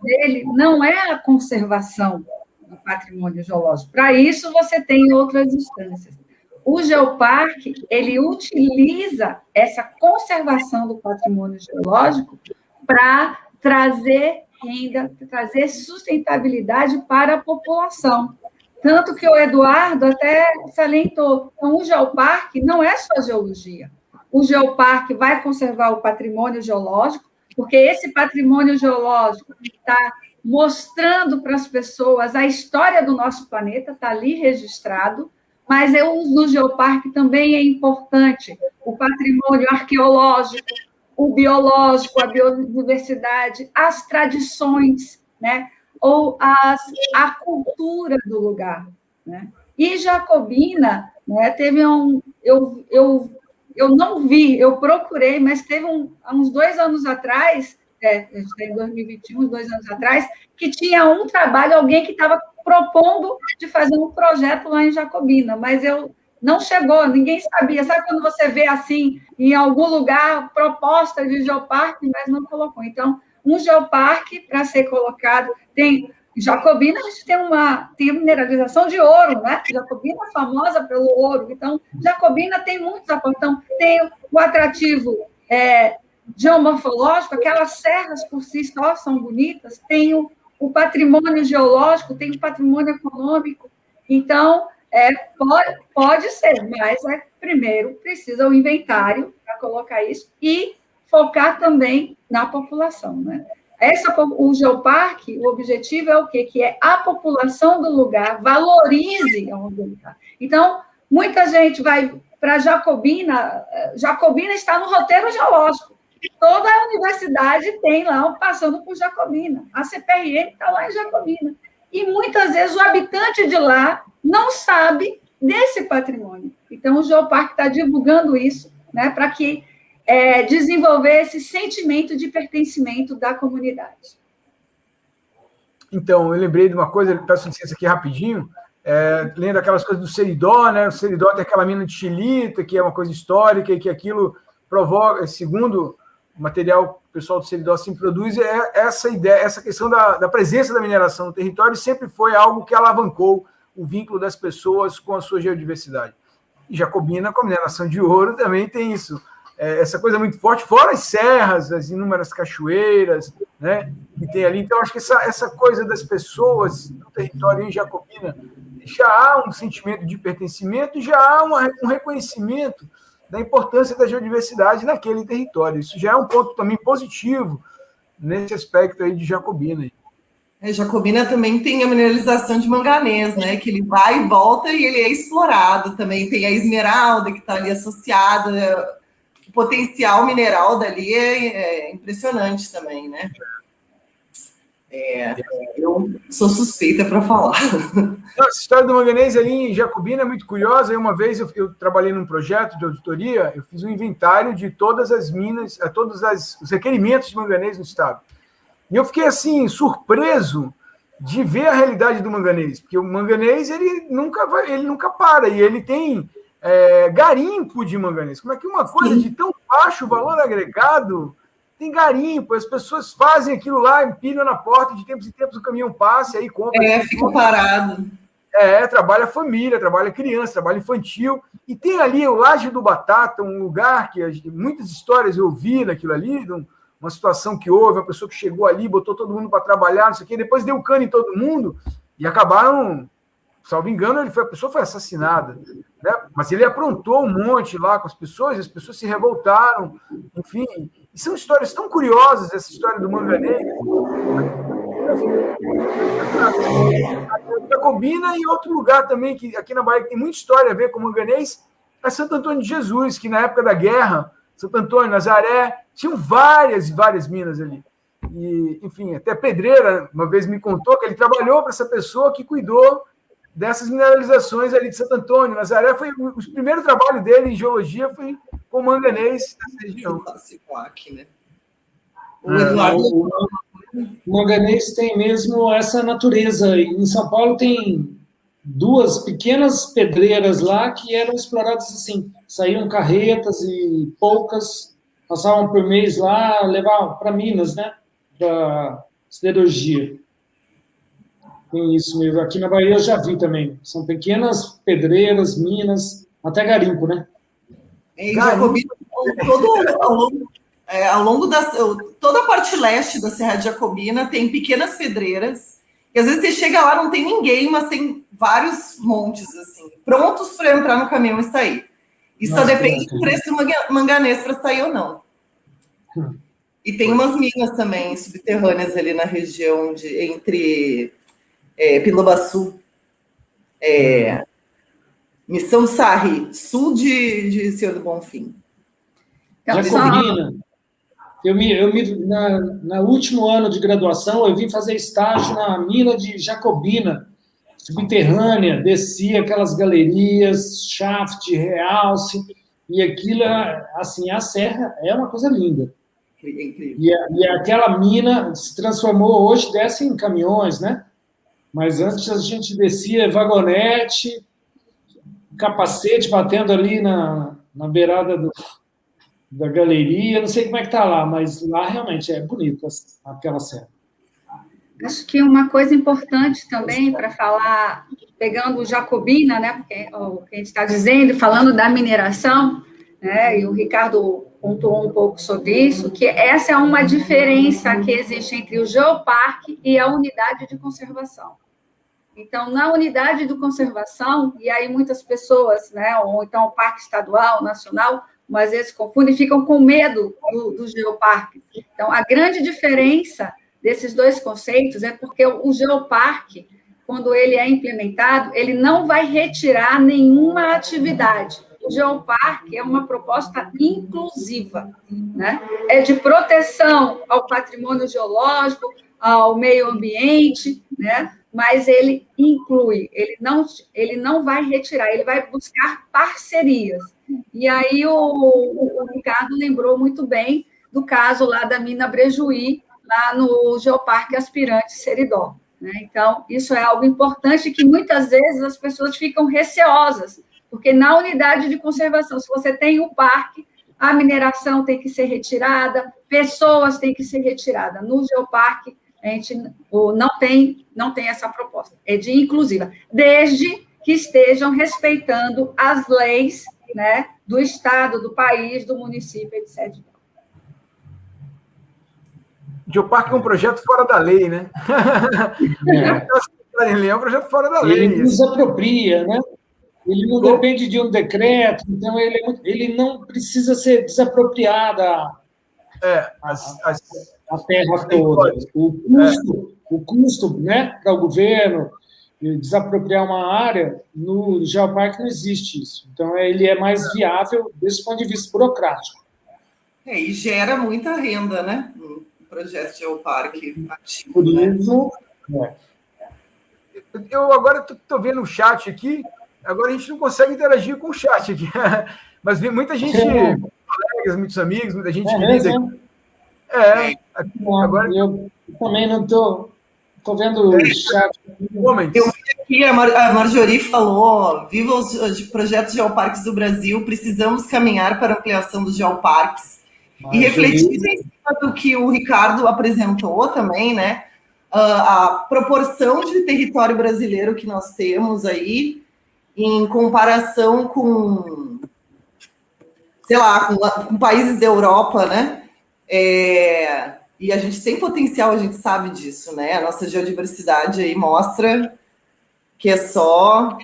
S3: dele não é a conservação do patrimônio geológico. Para isso, você tem outras instâncias. O Geoparque, ele utiliza essa conservação do patrimônio geológico para trazer renda, trazer sustentabilidade para a população. Tanto que o Eduardo até salientou, então o Geoparque não é só geologia. O Geoparque vai conservar o patrimônio geológico, porque esse patrimônio geológico está mostrando para as pessoas a história do nosso planeta, está ali registrado, mas no Geoparque também é importante o patrimônio arqueológico, o biológico, a biodiversidade, as tradições, né? Ou a cultura do lugar. Né? E Jacobina, né, teve eu não vi, eu procurei, mas teve há uns 2 anos atrás, em 2021, uns 2 anos atrás, que tinha um trabalho, alguém que estava propondo de fazer um projeto lá em Jacobina, mas não chegou, ninguém sabia. Sabe quando você vê assim, em algum lugar, proposta de geoparque, mas não colocou. Então, um geoparque, para ser colocado, tem Jacobina, a gente tem mineralização de ouro, né? Jacobina é famosa pelo ouro, então, Jacobina tem muitos aportes. Então, tem o atrativo geomorfológico, aquelas serras por si só são bonitas, tem o patrimônio geológico, tem o patrimônio econômico, então, pode ser, mas primeiro precisa o inventário para colocar isso e focar também na população, né? O Geoparque, o objetivo é o quê? Que a população do lugar valorize onde ele está. Então, muita gente vai para Jacobina, Jacobina está no roteiro geológico. Toda a universidade tem lá, passando por Jacobina. A CPRM está lá em Jacobina. E muitas vezes o habitante de lá não sabe desse patrimônio. Então, o Geoparque está divulgando isso, né, para que desenvolver esse sentimento de pertencimento da comunidade.
S2: Então, eu lembrei de uma coisa, peço licença aqui rapidinho, lendo aquelas coisas do Seridó, né? O Seridó tem aquela mina de xilita, que é uma coisa histórica, e que aquilo provoca, segundo o material que o pessoal do Seridó assim produz, essa ideia, essa questão da presença da mineração no território sempre foi algo que alavancou o vínculo das pessoas com a sua geodiversidade. E Jacobina, com a mineração de ouro, também tem isso. Essa coisa muito forte, fora as serras, as inúmeras cachoeiras, né, que tem ali. Então, acho que essa coisa das pessoas no território em Jacobina já há um sentimento de pertencimento e já há um reconhecimento da importância da geodiversidade naquele território. Isso já é um ponto também positivo nesse aspecto aí de Jacobina.
S1: Jacobina também tem a mineralização de manganês, né? Que ele vai e volta e ele é explorado. Também tem a esmeralda que está ali associada. O potencial mineral dali é impressionante também, né? Eu sou suspeita para falar.
S2: Essa história do manganês ali em Jacobina é muito curiosa. Uma vez eu trabalhei num projeto de auditoria, eu fiz um inventário de todas as minas, todos os requerimentos de manganês no estado. E eu fiquei, assim, surpreso de ver a realidade do manganês, porque o manganês, ele nunca para, e ele tem garimpo de manganês. Como é que uma coisa de tão baixo valor agregado tem garimpo? As pessoas fazem aquilo lá, empilham na porta, de tempos em tempos o caminhão passa, aí compra.
S1: Fica parado.
S2: Trabalha família, trabalha criança, trabalha infantil, e tem ali o Laje do Batata, um lugar que muitas histórias eu vi naquilo ali, uma situação que houve, uma pessoa que chegou ali, botou todo mundo para trabalhar, não sei o quê, depois deu cano em todo mundo, e acabaram salvo engano, a pessoa foi assassinada, né? Mas ele aprontou um monte lá com as pessoas se revoltaram, enfim. E são histórias tão curiosas, essa história do Manganês. A Jacobina e outro lugar também, que aqui na Bahia que tem muita história a ver com o Manganês, é Santo Antônio de Jesus, que na época da guerra, Santo Antônio, Nazaré, tinham várias minas ali. E, enfim, até Pedreira, uma vez me contou que ele trabalhou para essa pessoa que cuidou dessas mineralizações ali de Santo Antônio, Nazaré. Foi o primeiro trabalho dele em geologia foi com manganês nessa região.
S4: O Eduardo, o manganês tem mesmo essa natureza. Em São Paulo tem 2 pequenas pedreiras lá que eram exploradas assim. Saíam carretas e poucas passavam por mês lá, levavam para Minas, né? Da siderurgia. Tem isso mesmo. Aqui na Bahia eu já vi também. São pequenas pedreiras, minas, até garimpo, né?
S1: Em Jacobina, ao longo toda a parte leste da Serra de Jacobina tem pequenas pedreiras, e às vezes você chega lá, não tem ninguém, mas tem vários montes, assim, prontos para entrar no caminhão e sair. E só depende do preço do manganês para sair ou não. E tem umas minas também subterrâneas ali na região entre Pindobaçu, Missão Sarri, sul de Senhor do Bonfim.
S4: Jacobina. No último ano de graduação, eu vim fazer estágio na mina de Jacobina, subterrânea, descia aquelas galerias, shaft, realce, e aquilo, assim, a serra é uma coisa linda. E aquela mina se transformou, hoje desce em caminhões, né? Mas antes a gente descia vagonete, capacete batendo ali na beirada da galeria, não sei como é que está lá, mas lá realmente é bonito aquela serra.
S3: Acho que uma coisa importante também para falar, pegando o Jacobina, né, porque o que a gente está dizendo, falando da mineração, né, e o Ricardo pontuou um pouco sobre isso, que essa é uma diferença que existe entre o geoparque e a unidade de conservação. Então, na unidade de conservação, e aí muitas pessoas, né, ou então o parque estadual, nacional, às vezes confundem e ficam com medo do geoparque. Então, a grande diferença desses dois conceitos é porque o geoparque, quando ele é implementado, ele não vai retirar nenhuma atividade. O geoparque é uma proposta inclusiva, né? É de proteção ao patrimônio geológico, ao meio ambiente, né? Mas ele inclui, ele não vai retirar, ele vai buscar parcerias. E aí o Ricardo lembrou muito bem do caso lá da mina Brejuí, lá no Geoparque Aspirante Seridó, né? Então, isso é algo importante que muitas vezes as pessoas ficam receosas, porque na unidade de conservação, se você tem o parque, a mineração tem que ser retirada, pessoas têm que ser retiradas. No Geoparque, a gente não tem essa proposta, é de inclusiva, desde que estejam respeitando as leis, né, do Estado, do país, do município, etc.
S2: O Geoparque é um projeto fora da lei, né? É um projeto fora da lei.
S4: Ele nos apropria, né? Ele não depende de um decreto, então ele não precisa ser desapropriada a terra toda. O custo, né, para o governo desapropriar uma área, no Geoparque não existe isso. Então, ele é mais viável desse ponto de vista burocrático.
S1: E gera muita renda, né? O projeto Geoparque ativo.
S4: Por isso, né?
S2: Eu agora estou vendo o chat aqui, agora a gente não consegue interagir com o chat aqui, mas vi muita gente, colegas, muitos amigos, muita gente querida aqui.
S4: Agora eu também não estou vendo o chat.
S1: Eu vi aqui, a Marjorie falou, viva os projetos geoparques do Brasil, precisamos caminhar para a ampliação dos geoparques. E refletir em cima do que o Ricardo apresentou também, né? A proporção de território brasileiro que nós temos aí, em comparação com, sei lá, com países da Europa, né? E a gente tem potencial, a gente sabe disso, né? A nossa geodiversidade aí mostra que é só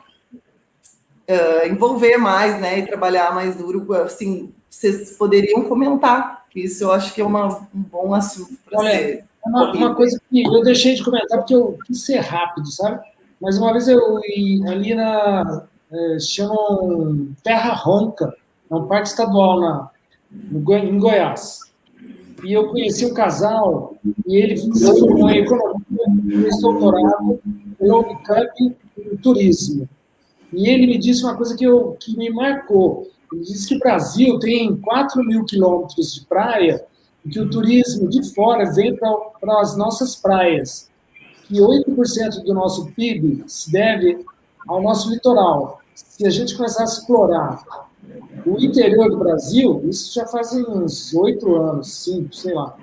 S1: envolver mais, né, e trabalhar mais duro. Assim, vocês poderiam comentar, que isso eu acho que é um bom assunto para ser.
S4: Uma coisa que eu deixei de comentar, porque eu quis ser rápido, sabe? Mas uma vez eu ia ali chamam Terra Ronca, é um parque estadual em Goiás. E eu conheci um casal, e ele se formou em economia, fez doutorado pela Unicamp em turismo. E ele me disse uma coisa que me marcou. Ele disse que o Brasil tem 4 mil quilômetros de praia e que o turismo de fora vem para as nossas praias. Que 8% do nosso PIB se deve ao nosso litoral. Se a gente começar a explorar o interior do Brasil, isso já faz uns 8 anos, 5, sei lá.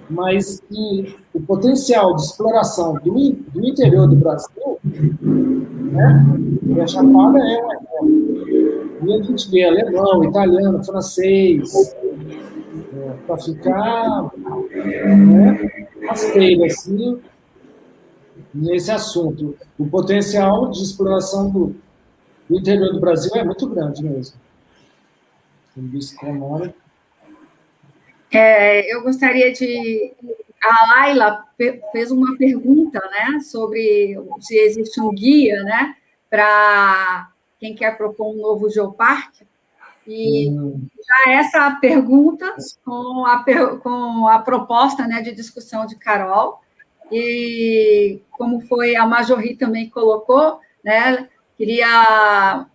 S4: Mas que o potencial de exploração do interior do Brasil, né? E a Chapada é um exemplo. E a gente vê alemão, italiano, francês, para ficar rasteiro assim, nesse assunto. O potencial de exploração do interior do Brasil é muito grande mesmo.
S3: Eu gostaria de... A Laila fez uma pergunta, né, sobre se existe um guia, né, para quem quer propor um novo geoparque. E já essa pergunta com a proposta, né, de discussão de Carol, e como foi a Majorri também colocou, né, queria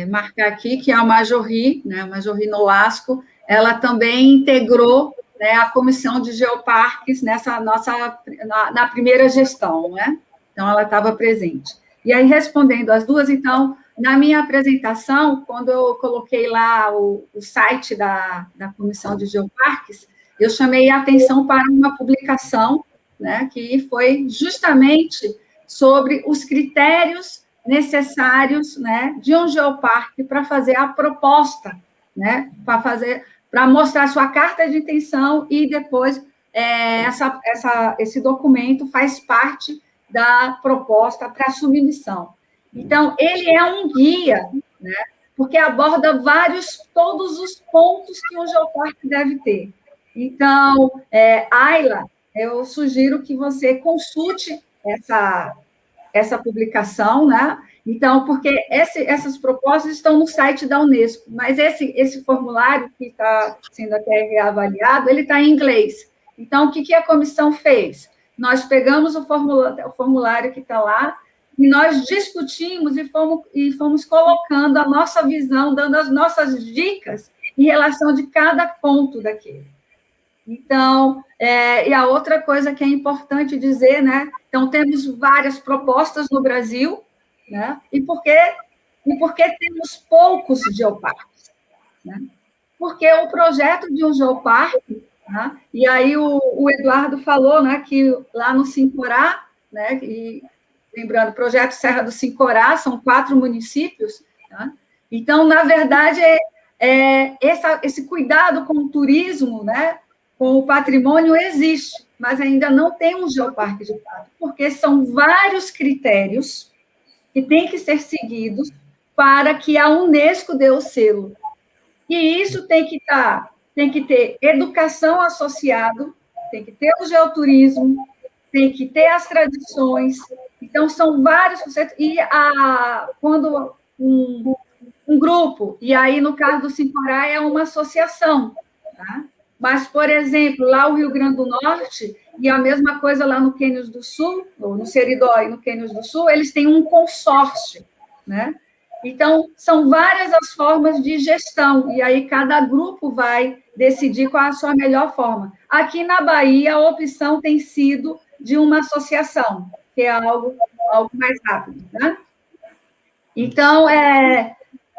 S3: marcar aqui que a Majorri, né, a Majorri Nolasco, ela também integrou, né, a comissão de geoparques na primeira gestão, né? Então, ela estava presente. E aí, respondendo as duas, então, na minha apresentação, quando eu coloquei lá o site da comissão de geoparques, eu chamei a atenção para uma publicação, né, que foi justamente sobre os critérios necessários, né, de um geoparque para fazer a proposta, né, para mostrar sua carta de intenção e depois esse documento faz parte da proposta para submissão. Então, ele é um guia, né, porque aborda todos os pontos que um geoparque deve ter. Então, Ayla, eu sugiro que você consulte essa publicação, né? Então, porque essas propostas estão no site da Unesco, mas esse formulário que está sendo até reavaliado, ele está em inglês. Então, o que a comissão fez? Nós pegamos o formulário que está lá e nós discutimos e fomos colocando a nossa visão, dando as nossas dicas em relação de cada ponto daquele. Então, e a outra coisa que é importante dizer, né? Então, temos várias propostas no Brasil, né? E por que temos poucos geoparques? Né? Porque o projeto de um geoparque, né? E aí o Eduardo falou, né, que lá no Sincorá, né, e lembrando, o projeto Serra do Sincorá, são 4 municípios, né? Então, na verdade, esse cuidado com o turismo, né, com o patrimônio existe, mas ainda não tem um geoparque de fato, porque são vários critérios que têm que ser seguidos para que a Unesco dê o selo. E isso tem que ter educação associado, tem que ter o geoturismo, tem que ter as tradições. Então, são vários conceitos. E quando um grupo, e aí, no caso do Sincorá, é uma associação, tá? Mas, por exemplo, lá o Rio Grande do Norte, e a mesma coisa lá no Quênios do Sul, ou no Seridó e no Quênios do Sul, eles têm um consórcio, né? Então, são várias as formas de gestão, e aí cada grupo vai decidir qual a sua melhor forma. Aqui na Bahia, a opção tem sido de uma associação, que é algo mais rápido, né? Então,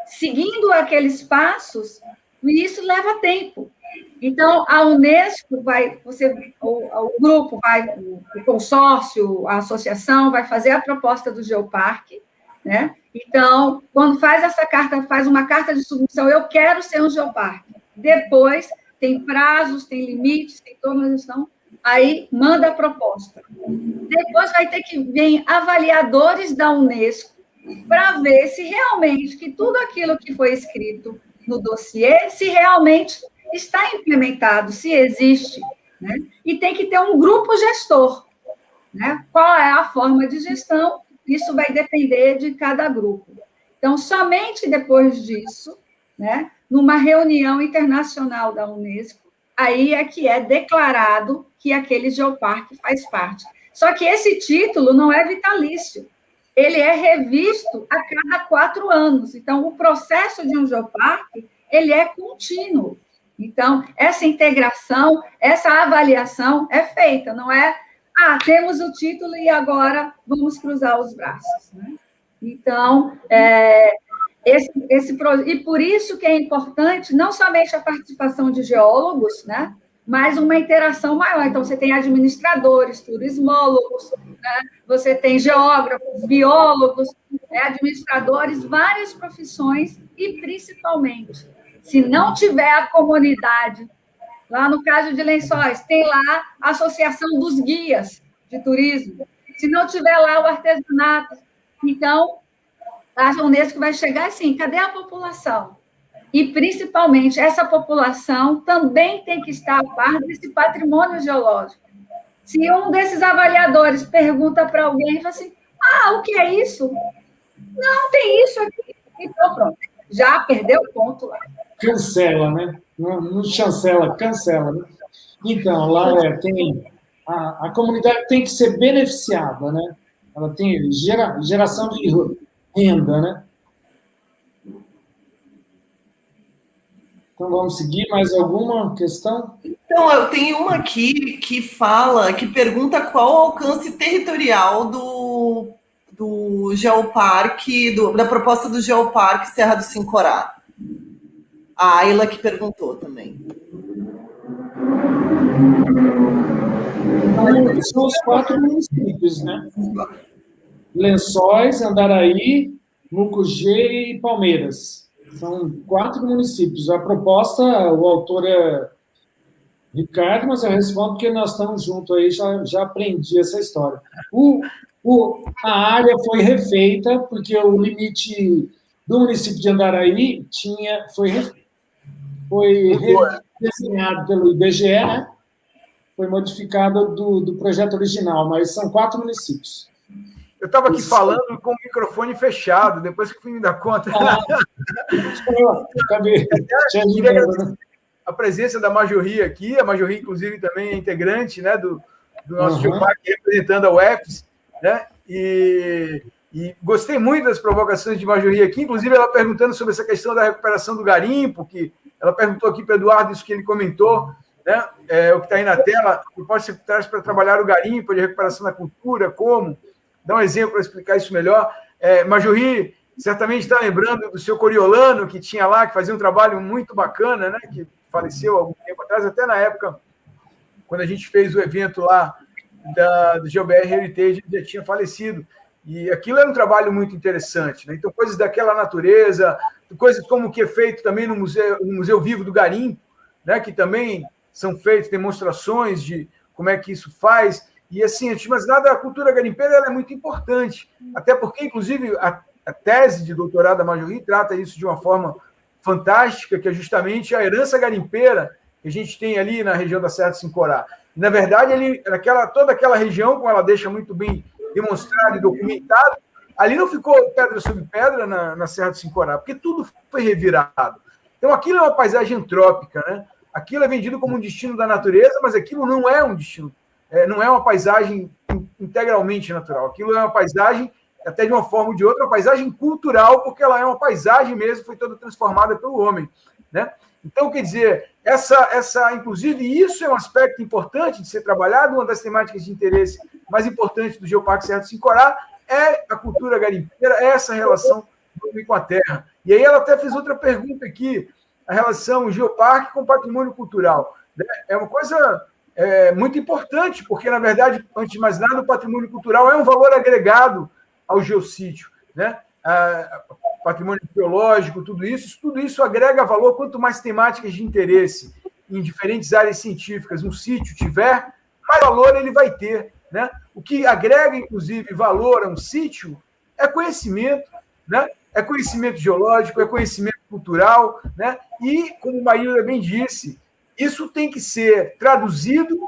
S3: seguindo aqueles passos, isso leva tempo. Então, a Unesco o grupo o consórcio, a associação vai fazer a proposta do geoparque, né? Então, quando faz uma carta de submissão, eu quero ser um geoparque. Depois, tem prazos, tem limites, tem toda uma gestão. Aí manda a proposta. Depois vai ter que vir avaliadores da Unesco para ver se realmente que tudo aquilo que foi escrito no dossiê, se realmente está implementado, se existe, né? E tem que ter um grupo gestor, né? Qual é a forma de gestão? Isso vai depender de cada grupo. Então, somente depois disso, né, numa reunião internacional da Unesco, aí é que é declarado que aquele geoparque faz parte. Só que esse título não é vitalício, ele é revisto a cada 4 anos. Então, o processo de um geoparque, ele é contínuo. Então, essa integração, essa avaliação é feita, não é, temos o título e agora vamos cruzar os braços, né? Então, e por isso que é importante não somente a participação de geólogos, né, mas uma interação maior. Então, você tem administradores, turismólogos, né, você tem geógrafos, biólogos, administradores, várias profissões e, principalmente, se não tiver a comunidade, lá no caso de Lençóis, tem lá a Associação dos Guias de Turismo, se não tiver lá o artesanato, então, a Unesco vai chegar assim, cadê a população? E, principalmente, essa população também tem que estar a par desse patrimônio geológico. Se um desses avaliadores pergunta para alguém, fala assim, o que é isso? Não, tem isso aqui. Então, pronto, já perdeu o ponto lá.
S4: Cancela, né? Não chancela, cancela, né? Então, lá tem... A comunidade tem que ser beneficiada, né? Ela tem geração de renda, né? Então, vamos seguir. Mais alguma questão?
S1: Então, eu tenho uma aqui que pergunta qual o alcance territorial do Geoparque, da proposta do Geoparque Serra do Sincorá. A Ayla que perguntou também.
S4: São os 4 municípios, né? Lençóis, Andaraí, Mucugê e Palmeiras. São 4 municípios. A proposta, o autor é Ricardo, mas eu respondo porque nós estamos juntos aí, já aprendi essa história. A área foi refeita porque o limite do município de Andaraí foi redesenhado pelo IBGE, né? Foi modificado do projeto original, mas são 4 municípios.
S2: Eu estava aqui falando com o microfone fechado, depois que fui me dar conta. A presença da Majorri aqui, a Majorri, inclusive, também é integrante, né, do nosso Geoparque, representando a UFES, né? E gostei muito das provocações de Majorri aqui, inclusive ela perguntando sobre essa questão da recuperação do garimpo, que ela perguntou aqui para o Eduardo isso que ele comentou, né? O que está aí na tela, propostas secundárias para trabalhar o garimpo, de recuperação da cultura, como? Dá um exemplo para explicar isso melhor. Majorri certamente está lembrando do seu Coriolano, que tinha lá, que fazia um trabalho muito bacana, né? Que faleceu há algum tempo atrás, até na época, quando a gente fez o evento lá do GeoBR Heritage, ele já tinha falecido. E aquilo era um trabalho muito interessante, né? Então, coisas daquela natureza, coisas como o que é feito também no Museu Vivo do Garimpo, né? Que também são feitas demonstrações de como é que isso faz. E, assim, antes de mais nada, a cultura garimpeira ela é muito importante, até porque, inclusive, a tese de doutorado da Majorri trata isso de uma forma fantástica, que é justamente a herança garimpeira que a gente tem ali na região da Serra do Sincorá. E, na verdade, toda aquela região, como ela deixa muito bem demonstrado e documentado, ali não ficou pedra sobre pedra na Serra do Sincorá, porque tudo foi revirado. Então, aquilo é uma paisagem antrópica, né? Aquilo é vendido como um destino da natureza, mas aquilo não é um destino, não é uma paisagem integralmente natural. Aquilo é uma paisagem, até de uma forma ou de outra, uma paisagem cultural, porque ela é uma paisagem mesmo, foi toda transformada pelo homem, né? Então, quer dizer, inclusive, isso é um aspecto importante de ser trabalhado. Uma das temáticas de interesse mais importantes do Geoparque Serra do Sincorá é a cultura garimpeira, é essa relação do homem com a terra. E aí ela até fez outra pergunta aqui, a relação geoparque com patrimônio cultural. É uma coisa muito importante, porque, na verdade, antes de mais nada, o patrimônio cultural é um valor agregado ao geossítio, né? Patrimônio biológico, tudo isso agrega valor. Quanto mais temáticas de interesse em diferentes áreas científicas um sítio tiver, mais valor ele vai ter, né? O que agrega, inclusive, valor a um sítio é conhecimento, né? É conhecimento geológico, é conhecimento cultural, né? E, como o Maíra bem disse, isso tem que ser traduzido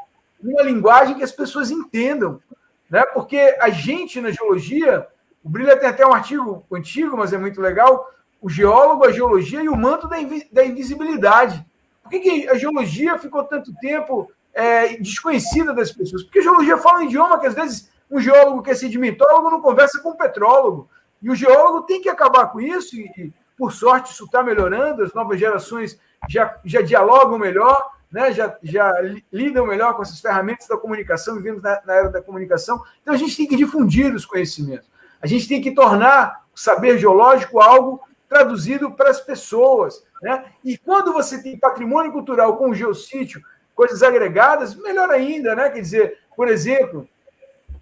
S2: numa linguagem que as pessoas entendam, né? Porque a gente, na geologia, o Brilha tem até um artigo antigo, mas é muito legal, o geólogo, a geologia e o manto da invisibilidade. Por que a geologia ficou tanto tempo desconhecida das pessoas? Porque a geologia fala um idioma que, às vezes, um geólogo que é sedimentólogo não conversa com um petrólogo. E o geólogo tem que acabar com isso, e por sorte, isso está melhorando, as novas gerações já dialogam melhor, né? já lidam melhor com essas ferramentas da comunicação, vivemos na era da comunicação. Então, a gente tem que difundir os conhecimentos. A gente tem que tornar o saber geológico algo traduzido para as pessoas, né? E quando você tem patrimônio cultural com o geossítio, coisas agregadas, melhor ainda, né? Quer dizer, por exemplo,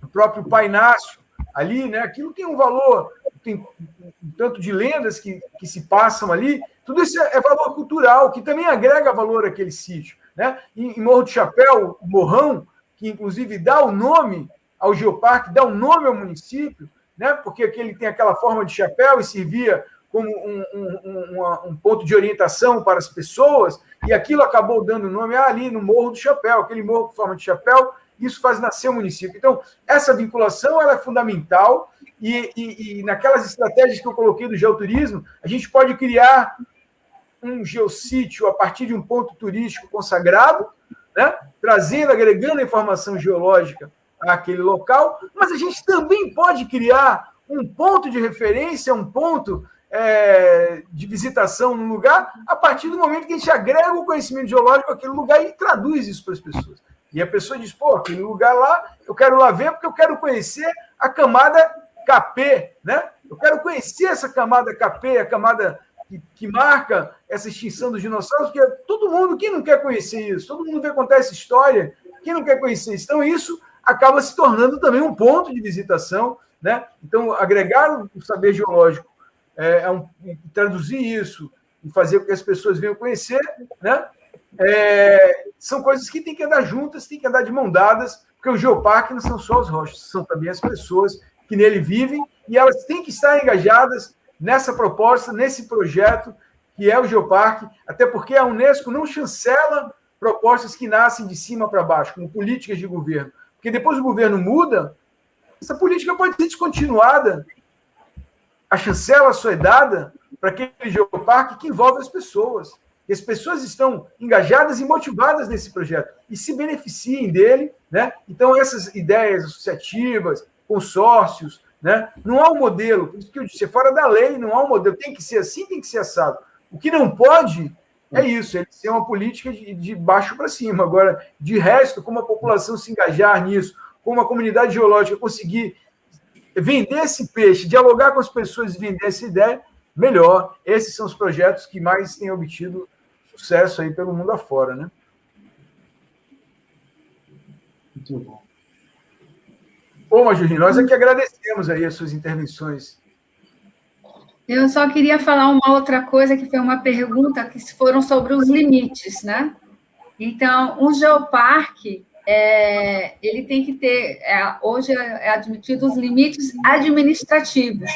S2: o próprio Pai Inácio, ali, né? Aquilo tem um valor, tem um tanto de lendas que se passam ali, tudo isso é valor cultural, que também agrega valor àquele sítio, né? Em Morro do Chapéu, o Morrão, que inclusive dá o nome ao geoparque, dá o nome ao município, né? Porque ele tem aquela forma de chapéu e servia como um ponto de orientação para as pessoas, e aquilo acabou dando nome ali no Morro do Chapéu, aquele morro com forma de chapéu, isso faz nascer o município. Então, essa vinculação ela é fundamental, e naquelas estratégias que eu coloquei do geoturismo, a gente pode criar um geossítio a partir de um ponto turístico consagrado, né? Trazendo, agregando a informação geológica àquele local, mas a gente também pode criar um ponto de referência, um ponto de visitação no lugar, a partir do momento que a gente agrega o conhecimento geológico àquele lugar e traduz isso para as pessoas. E a pessoa diz, pô, aquele lugar lá, eu quero lá ver porque eu quero conhecer a camada KP, né? Eu quero conhecer essa camada KP, a camada que marca essa extinção dos dinossauros, porque todo mundo, quem não quer conhecer isso? Todo mundo quer contar essa história, quem não quer conhecer isso? Então, isso acaba se tornando também um ponto de visitação, né? Então, agregar o saber geológico, traduzir isso e fazer com que as pessoas venham conhecer, né? São coisas que têm que andar juntas, têm que andar de mão dadas, porque o geoparque não são só os rochas, são também as pessoas que nele vivem, e elas têm que estar engajadas nessa proposta, nesse projeto que é o geoparque, até porque a Unesco não chancela propostas que nascem de cima para baixo, como políticas de governo, porque depois o governo muda, essa política pode ser descontinuada. A chancela só é dada para aquele geoparque que envolve as pessoas. E as pessoas estão engajadas e motivadas nesse projeto e se beneficiem dele, né? Então, essas ideias associativas, consórcios, né? Não há um modelo, por isso que eu disse, fora da lei, não há um modelo, tem que ser assim, tem que ser assado. O que não pode é isso, é ser uma política de baixo para cima. Agora, de resto, como a população se engajar nisso, como a comunidade geológica conseguir vender esse peixe, dialogar com as pessoas e vender essa ideia, melhor. Esses são os projetos que mais têm obtido sucesso aí pelo mundo afora, né?
S4: Muito bom.
S2: Ô, Majuri, nós é que agradecemos aí as suas intervenções.
S3: Eu só queria falar uma outra coisa, que foi uma pergunta que foram sobre os limites, né? Então, o geoparque, ele tem que ter, hoje é admitido os limites administrativos.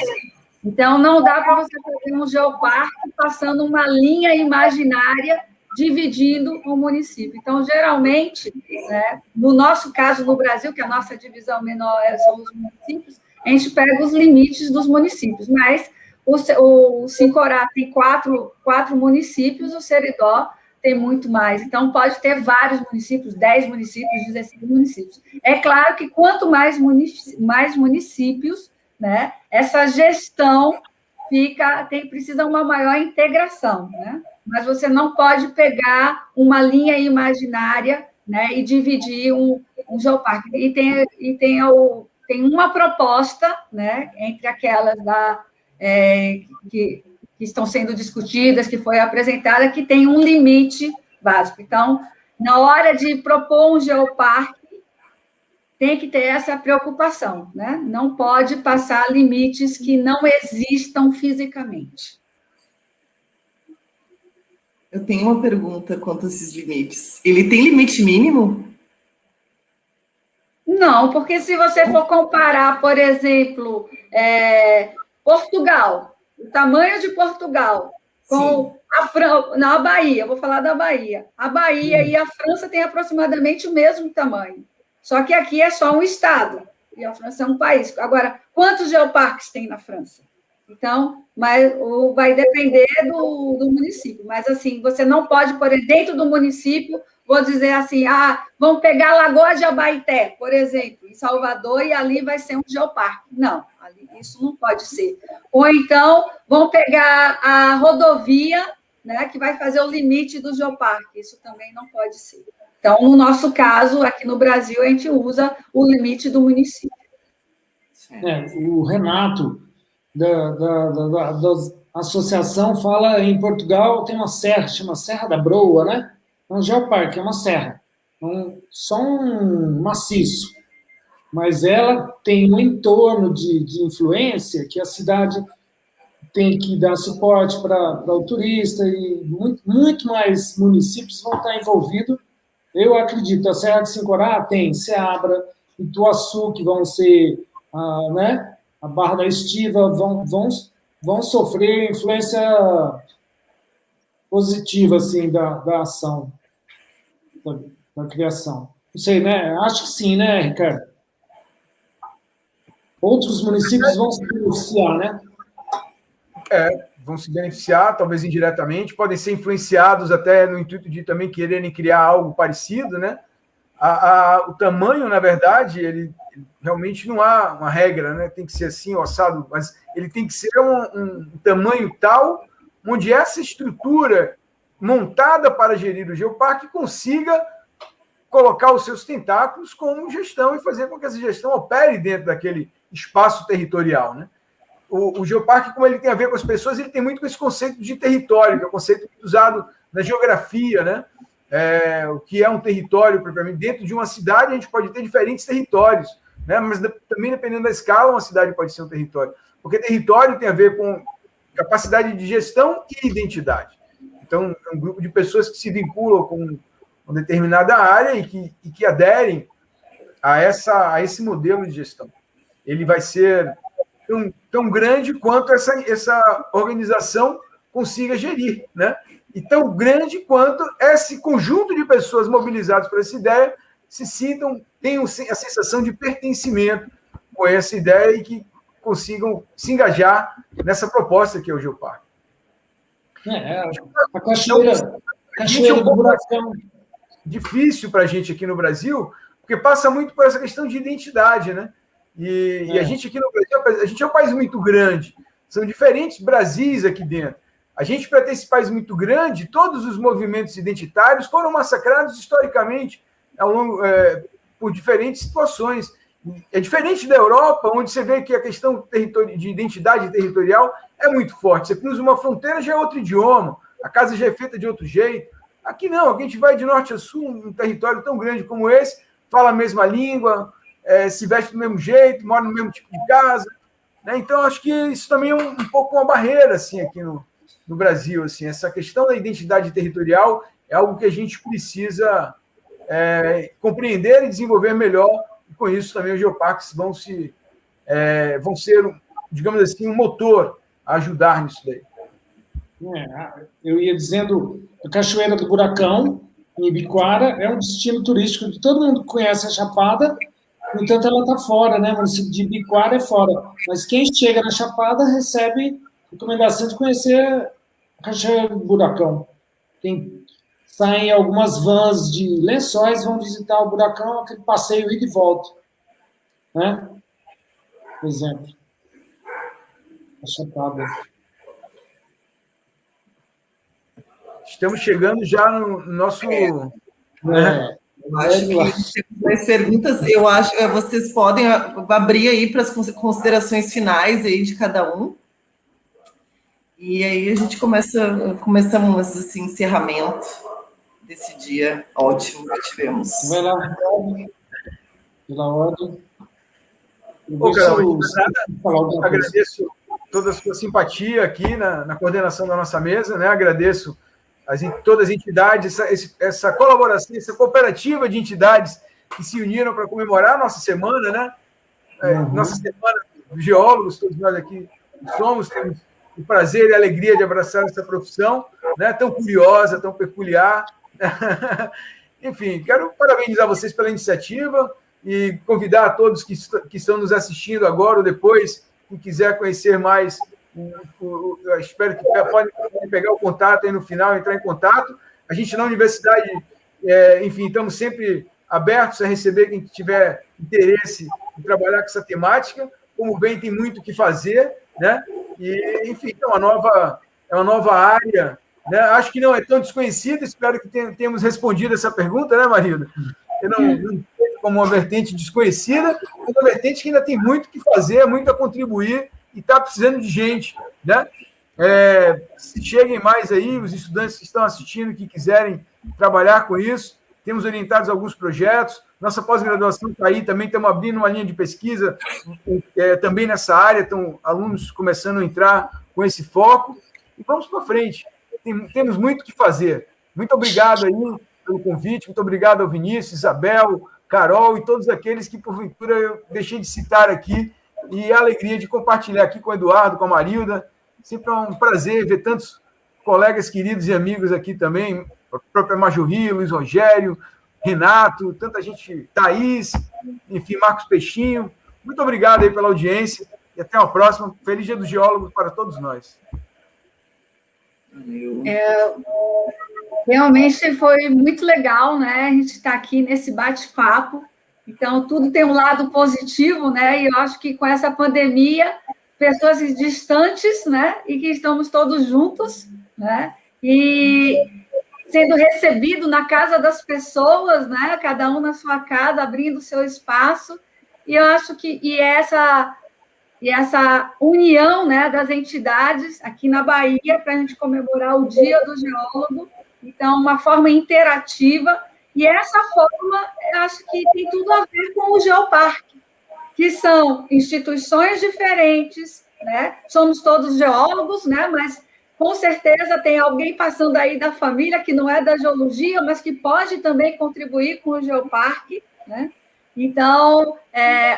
S3: Então, não dá para você fazer um geoparque passando uma linha imaginária dividindo o município. Então, geralmente, né, no nosso caso, no Brasil, que a nossa divisão menor são os municípios, a gente pega os limites dos municípios, mas o Sincorá tem quatro municípios, o Seridó tem muito mais. Então, pode ter vários municípios, 10 municípios, 16 municípios. É claro que quanto mais municípios, né, essa gestão precisa uma maior integração, né? Mas você não pode pegar uma linha imaginária, né, e dividir um geoparque. E tem uma proposta, né, entre aquelas que estão sendo discutidas, que foi apresentada, que tem um limite básico. Então, na hora de propor um geoparque, tem que ter essa preocupação, né? Não pode passar limites que não existam fisicamente.
S1: Eu tenho uma pergunta quanto a esses limites. Ele tem limite mínimo?
S3: Não, porque se você for comparar, por exemplo, Portugal, o tamanho de Portugal, com a França, na Bahia, vou falar da Bahia. A Bahia e a França têm aproximadamente o mesmo tamanho. Só que aqui é só um estado, e a França é um país. Agora, quantos geoparques tem na França? Então, mas vai depender do município. Mas, assim, você não pode, por exemplo, dentro do município, vou dizer assim, vamos pegar a Lagoa de Abaeté, por exemplo, em Salvador, e ali vai ser um geoparque. Não, isso não pode ser. Ou então, vão pegar a rodovia, né, que vai fazer o limite do geoparque. Isso também não pode ser. Então, no nosso caso, aqui no Brasil, a gente usa o limite do município.
S4: O Renato, da associação, fala em Portugal, tem uma serra, chama Serra da Broa, né? É um geoparque, é uma serra. Só um maciço. Mas ela tem um entorno de influência que a cidade tem que dar suporte para o turista e muito mais municípios vão estar envolvidos. Eu acredito, a Serra de Sincorá tem Ceabra, Ituaçu, que vão ser, né, a Barra da Estiva, vão sofrer influência positiva assim, da ação, da criação. Não sei, né? Acho que sim, né, Ricardo? Outros municípios vão se beneficiar, né?
S2: Vão se beneficiar, talvez indiretamente, podem ser influenciados até no intuito de também quererem criar algo parecido, né? O tamanho, na verdade, ele realmente não há uma regra, né? Tem que ser assim, ossado, mas ele tem que ser um tamanho tal onde essa estrutura montada para gerir o geoparque consiga colocar os seus tentáculos como gestão e fazer com que essa gestão opere dentro daquele espaço territorial, né? O geoparque, como ele tem a ver com as pessoas, ele tem muito com esse conceito de território, que é um conceito usado na geografia, né? O que é um território, propriamente. Dentro de uma cidade, a gente pode ter diferentes territórios, né? Mas também, dependendo da escala, uma cidade pode ser um território. Porque território tem a ver com capacidade de gestão e identidade. Então, é um grupo de pessoas que se vinculam com uma determinada área e que aderem a esse modelo de gestão. Ele vai ser tão grande quanto essa organização consiga gerir, né? E tão grande quanto esse conjunto de pessoas mobilizadas por essa ideia tenham a sensação de pertencimento com essa ideia e que consigam se engajar nessa proposta que é o geoparque.
S4: A cachoeira do Buracão.
S2: Difícil para a gente aqui no Brasil, porque passa muito por essa questão de identidade, né? E a gente aqui no Brasil, a gente é um país muito grande, são diferentes Brasis aqui dentro. A gente, para ter esse país muito grande, todos os movimentos identitários foram massacrados historicamente por diferentes situações. É diferente da Europa, onde você vê que a questão de identidade territorial é muito forte. Você cruza uma fronteira, já é outro idioma, a casa já é feita de outro jeito. Aqui não, aqui a gente vai de norte a sul, um território tão grande como esse, fala a mesma língua, se veste do mesmo jeito, mora no mesmo tipo de casa, né? Então, acho que isso também é um pouco uma barreira assim, aqui no Brasil. Assim, essa questão da identidade territorial é algo que a gente precisa compreender e desenvolver melhor, e com isso também os geoparques vão ser, digamos assim, um motor a ajudar nisso daí.
S4: Eu ia dizendo, a Cachoeira do Buracão, em Ibiquara, é um destino turístico que todo mundo conhece a Chapada. No entanto, ela está fora, né? O município de Ibiquara é fora. Mas quem chega na Chapada recebe recomendação de conhecer a Cachoeira do Buracão. Saem algumas vans de Lençóis, vão visitar o Buracão, aquele passeio ida e volta. Né? Por exemplo. A Chapada.
S2: Estamos chegando já no nosso...
S1: Eu acho que as perguntas, eu acho que vocês podem abrir aí para as considerações finais aí de cada um. E aí a gente começamos esse encerramento desse dia ótimo que tivemos.
S4: Vai lá, pela ordem.
S2: Carol, agradeço toda a sua simpatia aqui na coordenação da nossa mesa, né? Agradeço todas as entidades, essa colaboração, essa cooperativa de entidades que se uniram para comemorar a nossa semana, né? Nossa semana dos geólogos, todos nós aqui temos o prazer e a alegria de abraçar essa profissão, né? Tão curiosa, tão peculiar. Enfim, quero parabenizar vocês pela iniciativa e convidar a todos que estão nos assistindo agora ou depois, quem quiser conhecer mais, eu espero que podem pegar o contato aí no final, entrar em contato. A gente na universidade, enfim, estamos sempre abertos a receber quem tiver interesse em trabalhar com essa temática. Como bem, tem muito o que fazer, né? E, enfim, é uma nova área, né? Acho que não é tão desconhecida, espero que tenhamos respondido essa pergunta, né, Marilda? Eu não vejo como uma vertente desconhecida, mas uma vertente que ainda tem muito o que fazer, muito a contribuir e está precisando de gente, né? Se cheguem mais aí, os estudantes que estão assistindo, que quiserem trabalhar com isso, temos orientados alguns projetos, nossa pós-graduação está aí, também estamos abrindo uma linha de pesquisa também nessa área, estão alunos começando a entrar com esse foco, e vamos para frente, temos muito o que fazer. Muito obrigado aí pelo convite, muito obrigado ao Vinícius, Isabel, Carol e todos aqueles que, porventura, eu deixei de citar aqui, e a alegria de compartilhar aqui com o Eduardo, com a Marilda. Sempre é um prazer ver tantos colegas queridos e amigos aqui também, a própria Majorri, Luiz Rogério, Renato, tanta gente, Thaís, enfim, Marcos Peixinho. Muito obrigado aí pela audiência e até a próxima. Feliz Dia do Geólogo para todos nós.
S3: Realmente foi muito legal, né? A gente está aqui nesse bate-papo. Então, tudo tem um lado positivo, né? E eu acho que com essa pandemia, pessoas distantes, né? E que estamos todos juntos, né? E sendo recebido na casa das pessoas, né? Cada um na sua casa, abrindo o seu espaço. E eu acho que essa união, né, das entidades aqui na Bahia para a gente comemorar o Dia do Geólogo. Então, uma forma interativa. E essa forma, eu acho que tem tudo a ver com o Geoparque, que são instituições diferentes, né? Somos todos geólogos, né? Mas com certeza tem alguém passando aí da família que não é da geologia, mas que pode também contribuir com o Geoparque, né? Então,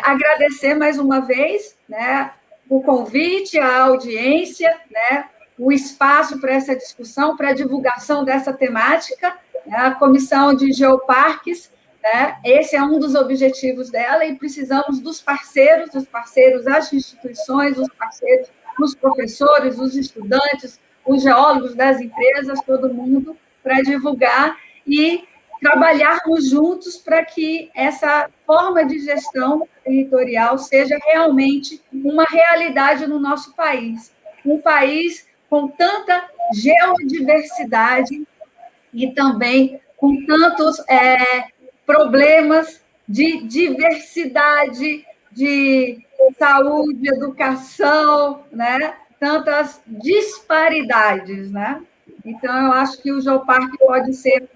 S3: agradecer mais uma vez, né, o convite, a audiência, né, o espaço para essa discussão, para a divulgação dessa temática, né, a Comissão de Geoparques, né, esse é um dos objetivos dela, e precisamos dos parceiros, as instituições, os parceiros, os professores, os estudantes, os geólogos das empresas, todo mundo, para divulgar e trabalharmos juntos para que essa forma de gestão territorial seja realmente uma realidade no nosso país. Um país com tanta geodiversidade e também com tantos problemas de diversidade, de saúde, educação, né? Tantas disparidades, né? Então, eu acho que o Geoparque pode ser...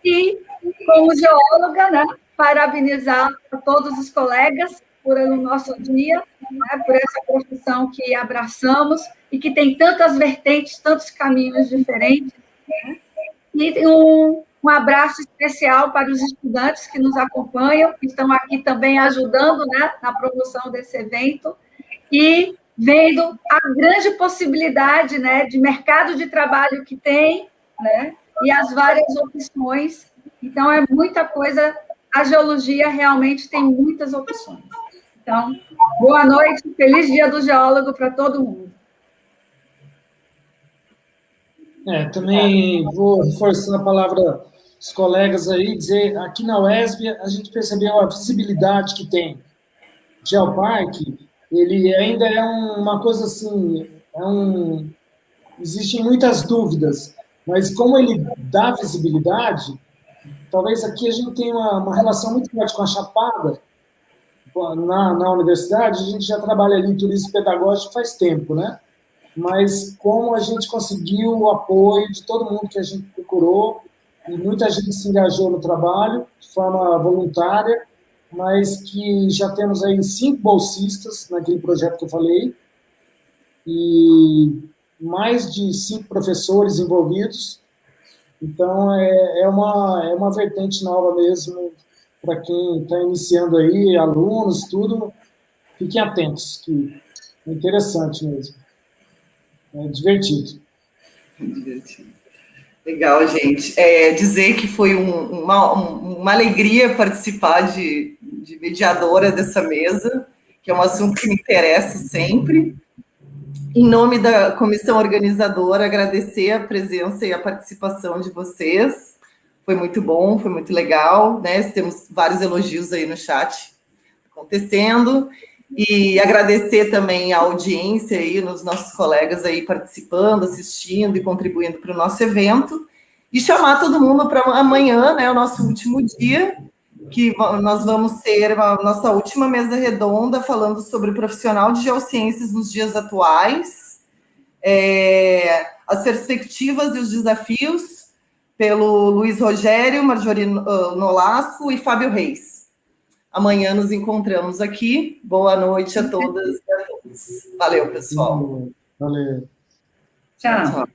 S3: E, como geóloga, né, parabenizar a todos os colegas pelo nosso dia, né, por essa profissão que abraçamos e que tem tantas vertentes, tantos caminhos diferentes. Né? E um abraço especial para os estudantes que nos acompanham, que estão aqui também ajudando, né, na promoção desse evento, e vendo a grande possibilidade, né, de mercado de trabalho que tem, né, e as várias opções. Então, é muita coisa. A geologia realmente tem muitas opções. Então, boa noite, feliz Dia do Geólogo para todo mundo.
S4: Também vou reforçar a palavra dos colegas aí, dizer, aqui na UESB, a gente percebeu a visibilidade que tem. O Geoparque, ele ainda é uma coisa assim, existem muitas dúvidas, mas como ele dá visibilidade, talvez aqui a gente tenha uma relação muito forte com a Chapada. Na universidade, a gente já trabalha ali em turismo pedagógico faz tempo, né? Mas como a gente conseguiu o apoio de todo mundo que a gente procurou, e muita gente se engajou no trabalho de forma voluntária, mas que já temos aí 5 bolsistas naquele projeto que eu falei, e mais de 5 professores envolvidos. Então, é uma vertente nova mesmo para quem está iniciando aí, alunos, tudo, fiquem atentos, que é interessante mesmo. É divertido.
S1: Divertido. Legal, gente. Dizer que foi uma alegria participar de mediadora dessa mesa, que é um assunto que me interessa sempre. Em nome da comissão organizadora, agradecer a presença e a participação de vocês. Foi muito bom, foi muito legal, né? Temos vários elogios aí no chat acontecendo. E agradecer também a audiência aí, nos nossos colegas aí participando, assistindo e contribuindo para o nosso evento. E chamar todo mundo para amanhã, né, o nosso último dia, que nós vamos ter a nossa última mesa redonda falando sobre o profissional de geociências nos dias atuais, as perspectivas e os desafios, pelo Luiz Rogério, Marjorie Nolasco e Fábio Reis. Amanhã nos encontramos aqui. Boa noite a todas e a todos. Valeu, pessoal.
S4: Valeu.
S3: Tchau.